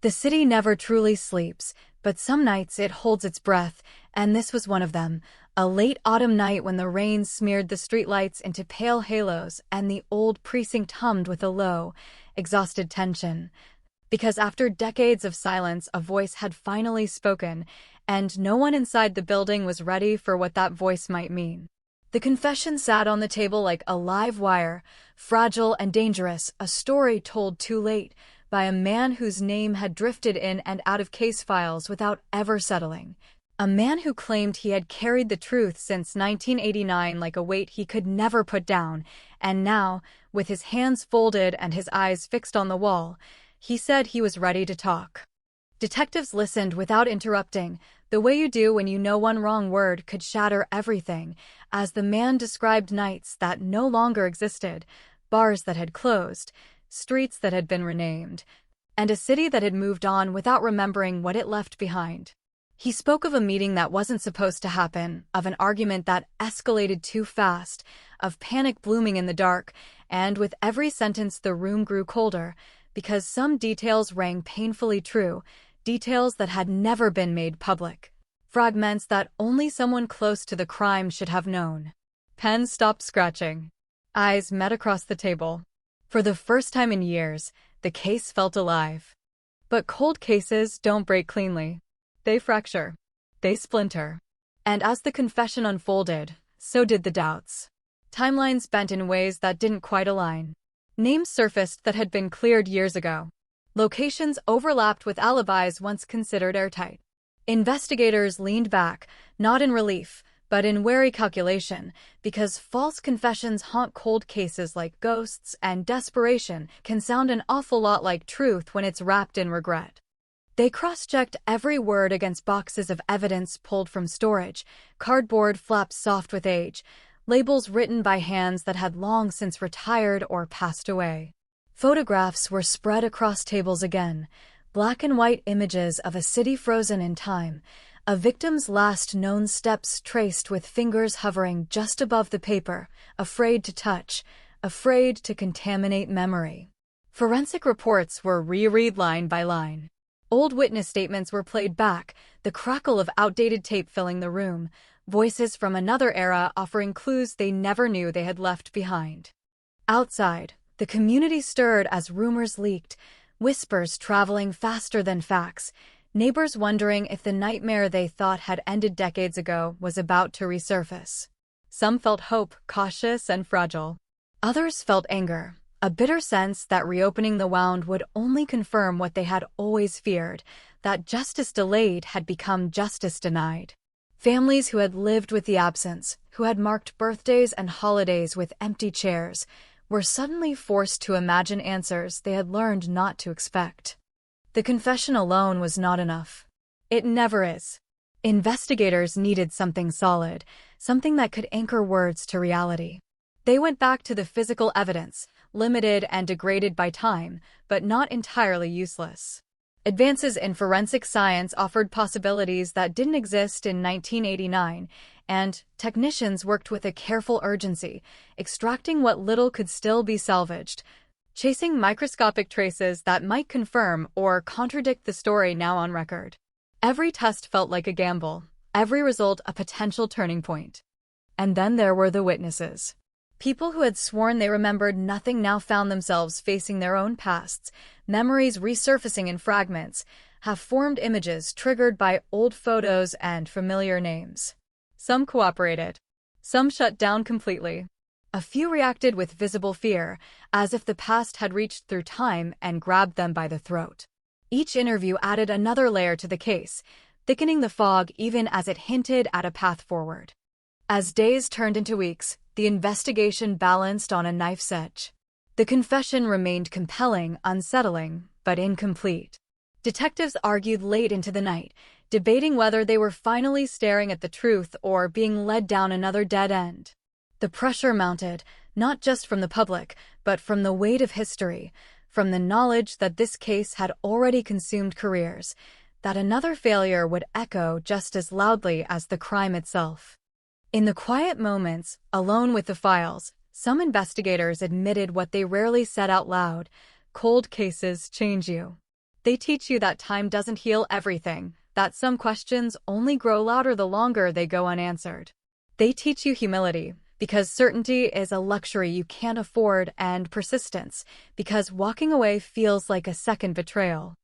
O: The city never truly sleeps, but some nights it holds its breath, and this was one of them. A late autumn night when the rain smeared the streetlights into pale halos and the old precinct hummed with a low, exhausted tension. Because after decades of silence, a voice had finally spoken, and no one inside the building was ready for what that voice might mean. The confession sat on the table like a live wire, fragile and dangerous, a story told too late by a man whose name had drifted in and out of case files without ever settling. A man who claimed he had carried the truth since 1989 like a weight he could never put down, and now, with his hands folded and his eyes fixed on the wall, he said he was ready to talk. Detectives listened without interrupting, the way you do when you know one wrong word could shatter everything, as the man described nights that no longer existed, bars that had closed, streets that had been renamed, and a city that had moved on without remembering what it left behind. He spoke of a meeting that wasn't supposed to happen, of an argument that escalated too fast, of panic blooming in the dark, and with every sentence the room grew colder, because some details rang painfully true, details that had never been made public, fragments that only someone close to the crime should have known. Pen stopped scratching. Eyes met across the table. For the first time in years, the case felt alive. But cold cases don't break cleanly. They fracture. They splinter. And as the confession unfolded, so did the doubts. Timelines bent in ways that didn't quite align. Names surfaced that had been cleared years ago. Locations overlapped with alibis once considered airtight. Investigators leaned back, not in relief, but in wary calculation, because false confessions haunt cold cases like ghosts, and desperation can sound an awful lot like truth when it's wrapped in regret. They cross-checked every word against boxes of evidence pulled from storage, cardboard flaps soft with age, labels written by hands that had long since retired or passed away. Photographs were spread across tables again, black and white images of a city frozen in time, a victim's last known steps traced with fingers hovering just above the paper, afraid to touch, afraid to contaminate memory. Forensic reports were reread line by line. Old witness statements were played back, the crackle of outdated tape filling the room, voices from another era offering clues they never knew they had left behind. Outside, the community stirred as rumors leaked, whispers traveling faster than facts, neighbors wondering if the nightmare they thought had ended decades ago was about to resurface. Some felt hope, cautious and fragile. Others felt anger, a bitter sense that reopening the wound would only confirm what they had always feared, that justice delayed had become justice denied. Families who had lived with the absence, who had marked birthdays and holidays with empty chairs, were suddenly forced to imagine answers they had learned not to expect. The confession alone was not enough. It never is. Investigators needed something solid, something that could anchor words to reality. They went back to the physical evidence, limited and degraded by time, but not entirely useless. Advances in forensic science offered possibilities that didn't exist in 1989, and technicians worked with a careful urgency, extracting what little could still be salvaged, chasing microscopic traces that might confirm or contradict the story now on record. Every test felt like a gamble, every result a potential turning point. And then there were the witnesses. People who had sworn they remembered nothing now found themselves facing their own pasts, memories resurfacing in fragments, half-formed images triggered by old photos and familiar names. Some cooperated. Some shut down completely. A few reacted with visible fear, as if the past had reached through time and grabbed them by the throat. Each interview added another layer to the case, thickening the fog even as it hinted at a path forward. As days turned into weeks, the investigation balanced on a knife's edge. The confession remained compelling, unsettling, but incomplete. Detectives argued late into the night, debating whether they were finally staring at the truth or being led down another dead end. The pressure mounted, not just from the public, but from the weight of history, from the knowledge that this case had already consumed careers, that another failure would echo just as loudly as the crime itself. In the quiet moments, alone with the files, some investigators admitted what they rarely said out loud: cold cases change you. They teach you that time doesn't heal everything, that some questions only grow louder the longer they go unanswered. They teach you humility, because certainty is a luxury you can't afford, and persistence, because walking away feels like a second betrayal.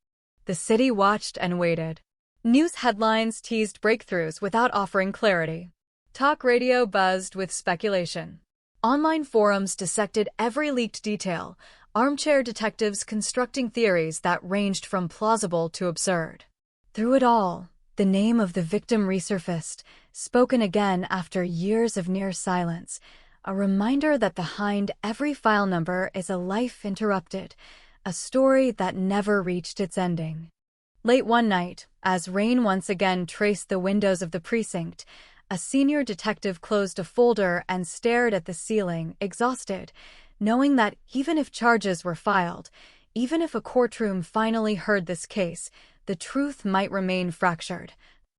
O: The city watched and waited. News headlines teased breakthroughs without offering clarity. Talk radio buzzed with speculation. Online forums dissected every leaked detail, armchair detectives constructing theories that ranged from plausible to absurd. Through it all, the name of the victim resurfaced, spoken again after years of near silence, a reminder that behind every file number is a life interrupted, a story that never reached its ending. Late one night, as rain once again traced the windows of the precinct, a senior detective closed a folder and stared at the ceiling, exhausted, knowing that even if charges were filed, even if a courtroom finally heard this case, the truth might remain fractured,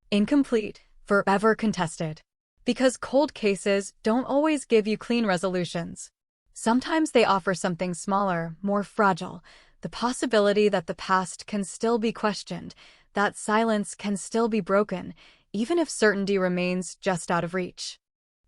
O: incomplete, forever contested. Because cold cases don't always give you clean resolutions. Sometimes they offer something smaller, more fragile, the possibility that the past can still be questioned, that silence can still be broken, even if certainty remains just out of reach.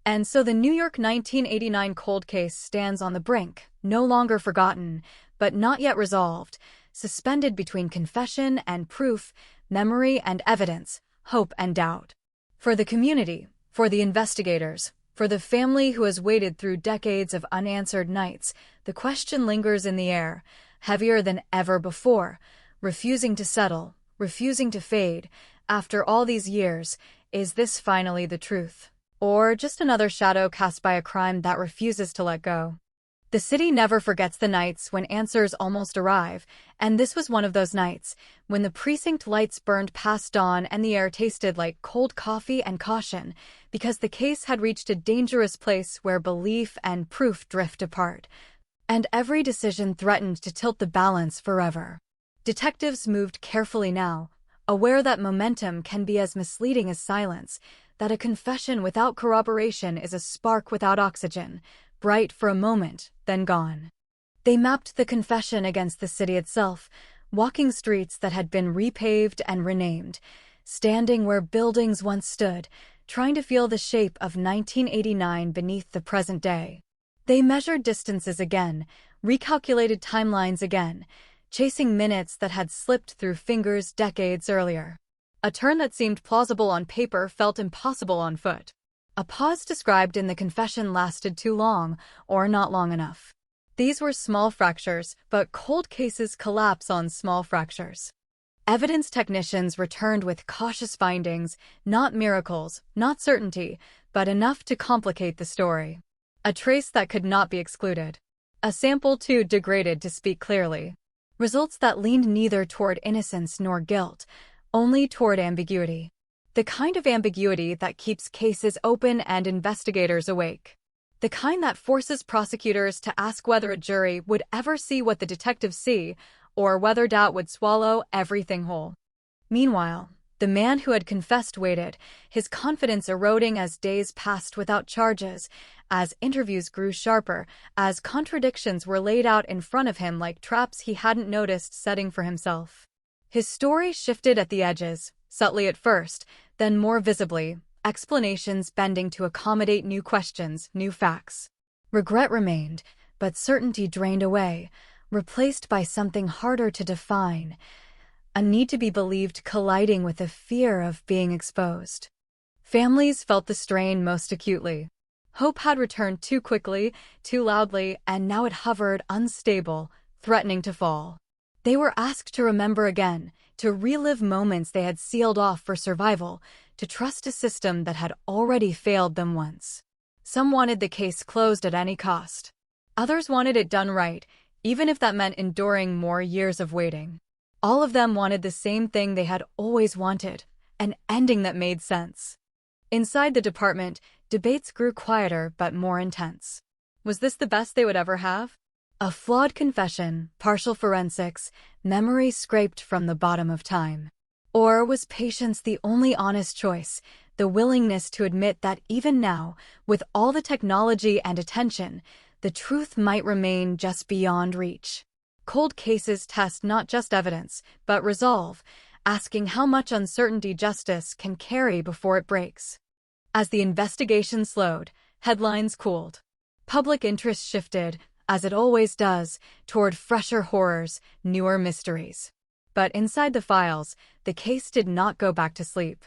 O: And so the New York 1989 cold case stands on the brink, no longer forgotten, but not yet resolved, suspended between confession and proof, memory and evidence, hope and doubt. For the community, for the investigators, for the family who has waited through decades of unanswered nights, the question lingers in the air, heavier than ever before, refusing to settle, refusing to fade. After all these years, is this finally the truth? Or just another shadow cast by a crime that refuses to let go? The city never forgets the nights when answers almost arrive, and this was one of those nights, when the precinct lights burned past dawn and the air tasted like cold coffee and caution, because the case had reached a dangerous place where belief and proof drift apart, and every decision threatened to tilt the balance forever. Detectives moved carefully now, aware that momentum can be as misleading as silence, that a confession without corroboration is a spark without oxygen, bright for a moment, then gone. They mapped the confession against the city itself, walking streets that had been repaved and renamed, standing where buildings once stood, trying to feel the shape of 1989 beneath the present day. They measured distances again, recalculated timelines again, chasing minutes that had slipped through fingers decades earlier. A turn that seemed plausible on paper felt impossible on foot. A pause described in the confession lasted too long, or not long enough. These were small fractures, but cold cases collapse on small fractures. Evidence technicians returned with cautious findings, not miracles, not certainty, but enough to complicate the story. A trace that could not be excluded. A sample too degraded to speak clearly. Results that leaned neither toward innocence nor guilt, only toward ambiguity. The kind of ambiguity that keeps cases open and investigators awake. The kind that forces prosecutors to ask whether a jury would ever see what the detectives see, or whether doubt would swallow everything whole. Meanwhile, the man who had confessed waited, his confidence eroding as days passed without charges, as interviews grew sharper, as contradictions were laid out in front of him like traps he hadn't noticed setting for himself. His story shifted at the edges, subtly at first, then more visibly, explanations bending to accommodate new questions, new facts. Regret remained, but certainty drained away, replaced by something harder to define, a need to be believed colliding with a fear of being exposed. Families felt the strain most acutely. Hope had returned too quickly, too loudly, and now it hovered unstable, threatening to fall. They were asked to remember again, to relive moments they had sealed off for survival, to trust a system that had already failed them once. Some wanted the case closed at any cost. Others wanted it done right, even if that meant enduring more years of waiting. All of them wanted the same thing they had always wanted, an ending that made sense. Inside the department, debates grew quieter but more intense. Was this the best they would ever have? A flawed confession, partial forensics, memory scraped from the bottom of time. Or was patience the only honest choice, the willingness to admit that even now, with all the technology and attention, the truth might remain just beyond reach? Cold cases test not just evidence, but resolve, asking how much uncertainty justice can carry before it breaks. As the investigation slowed, headlines cooled. Public interest shifted, as it always does, toward fresher horrors, newer mysteries. But inside the files, the case did not go back to sleep.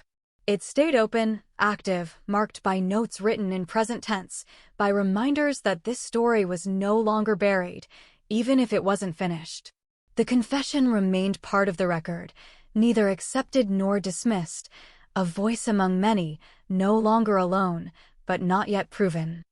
O: It stayed open, active, marked by notes written in present tense, by reminders that this story was no longer buried, even if it wasn't finished. The confession remained part of the record, neither accepted nor dismissed, a voice among many, no longer alone, but not yet proven.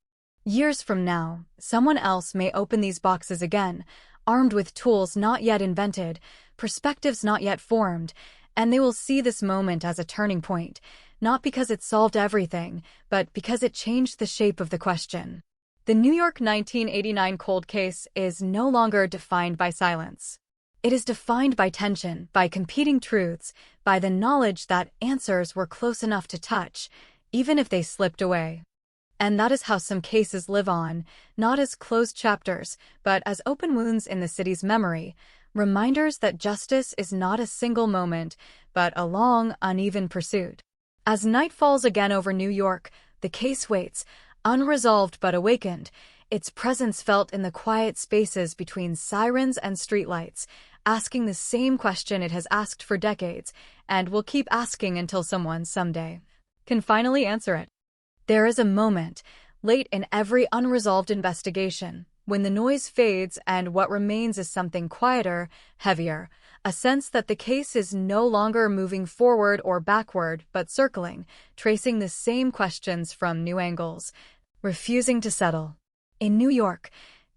O: Years from now, someone else may open these boxes again, armed with tools not yet invented, perspectives not yet formed, and they will see this moment as a turning point, not because it solved everything, but because it changed the shape of the question. The New York 1989 cold case is no longer defined by silence. It is defined by tension, by competing truths, by the knowledge that answers were close enough to touch, even if they slipped away. And that is how some cases live on, not as closed chapters, but as open wounds in the city's memory, reminders that justice is not a single moment, but a long, uneven pursuit. As night falls again over New York, the case waits, unresolved but awakened, its presence felt in the quiet spaces between sirens and streetlights, asking the same question it has asked for decades, and will keep asking until someone, someday, can finally answer it. There is a moment, late in every unresolved investigation, when the noise fades and what remains is something quieter, heavier, a sense that the case is no longer moving forward or backward, but circling, tracing the same questions from new angles, refusing to settle. In New York,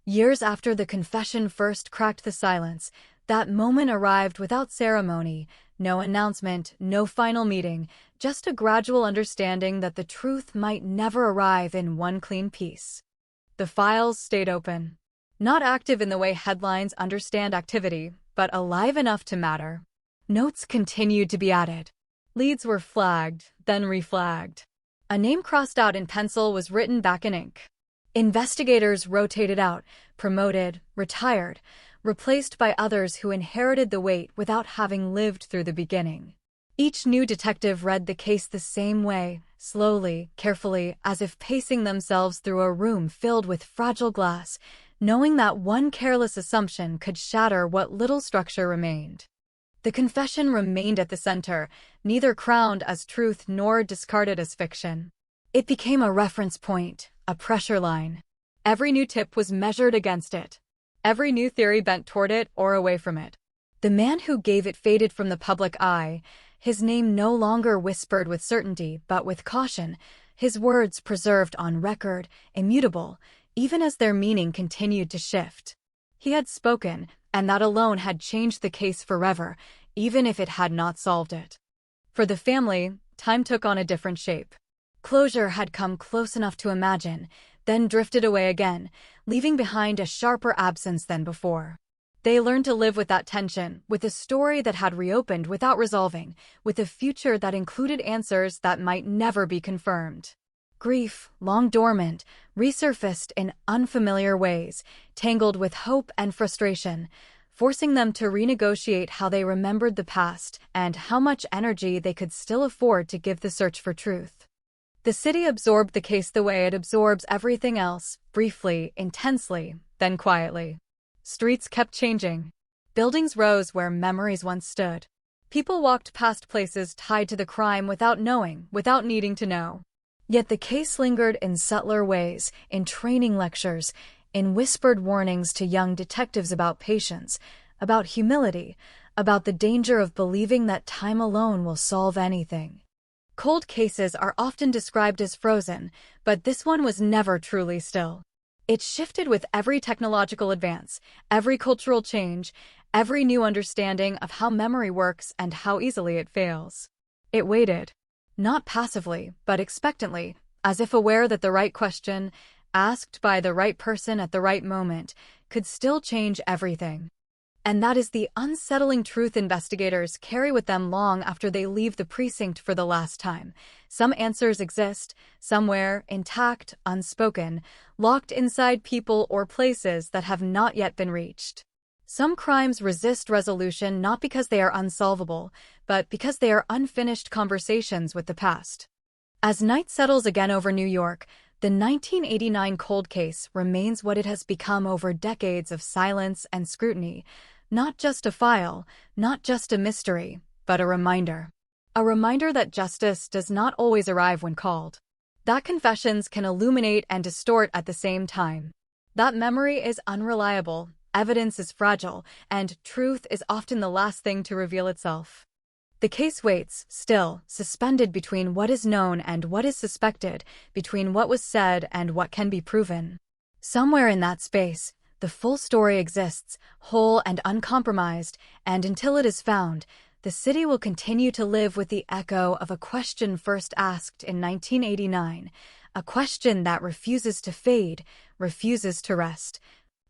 O: years after the confession first cracked the silence, that moment arrived without ceremony, no announcement, no final meeting, just a gradual understanding that the truth might never arrive in one clean piece. The files stayed open. Not active in the way headlines understand activity, but alive enough to matter. Notes continued to be added. Leads were flagged, then reflagged. A name crossed out in pencil was written back in ink. Investigators rotated out, promoted, retired, replaced by others who inherited the weight without having lived through the beginning. Each new detective read the case the same way, slowly, carefully, as if pacing themselves through a room filled with fragile glass, knowing that one careless assumption could shatter what little structure remained. The confession remained at the center, neither crowned as truth nor discarded as fiction. It became a reference point, a pressure line. Every new tip was measured against it. Every new theory bent toward it or away from it. The man who gave it faded from the public eye, his name no longer whispered with certainty, but with caution, his words preserved on record, immutable, even as their meaning continued to shift. He had spoken, and that alone had changed the case forever, even if it had not solved it. For the family, time took on a different shape. Closure had come close enough to imagine, then drifted away again, leaving behind a sharper absence than before. They learned to live with that tension, with a story that had reopened without resolving, with a future that included answers that might never be confirmed. Grief, long dormant, resurfaced in unfamiliar ways, tangled with hope and frustration, forcing them to renegotiate how they remembered the past and how much energy they could still afford to give the search for truth. The city absorbed the case the way it absorbs everything else, briefly, intensely, then quietly. Streets kept changing. Buildings rose where memories once stood. People walked past places tied to the crime without knowing, without needing to know. Yet the case lingered in subtler ways, in training lectures, in whispered warnings to young detectives about patience, about humility, about the danger of believing that time alone will solve anything. Cold cases are often described as frozen, but this one was never truly still. It shifted with every technological advance, every cultural change, every new understanding of how memory works and how easily it fails. It waited, not passively, but expectantly, as if aware that the right question, asked by the right person at the right moment, could still change everything. And that is the unsettling truth investigators carry with them long after they leave the precinct for the last time. Some answers exist, somewhere, intact, unspoken, locked inside people or places that have not yet been reached. Some crimes resist resolution not because they are unsolvable, but because they are unfinished conversations with the past. As night settles again over New York, the 1989 cold case remains what it has become over decades of silence and scrutiny. Not just a file, not just a mystery, but a reminder. A reminder that justice does not always arrive when called. That confessions can illuminate and distort at the same time. That memory is unreliable, evidence is fragile, and truth is often the last thing to reveal itself. The case waits, still, suspended between what is known and what is suspected, between what was said and what can be proven. Somewhere in that space, the full story exists, whole and uncompromised, and until it is found, the city will continue to live with the echo of a question first asked in 1989, a question that refuses to fade, refuses to rest,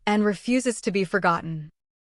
O: and refuses to be forgotten.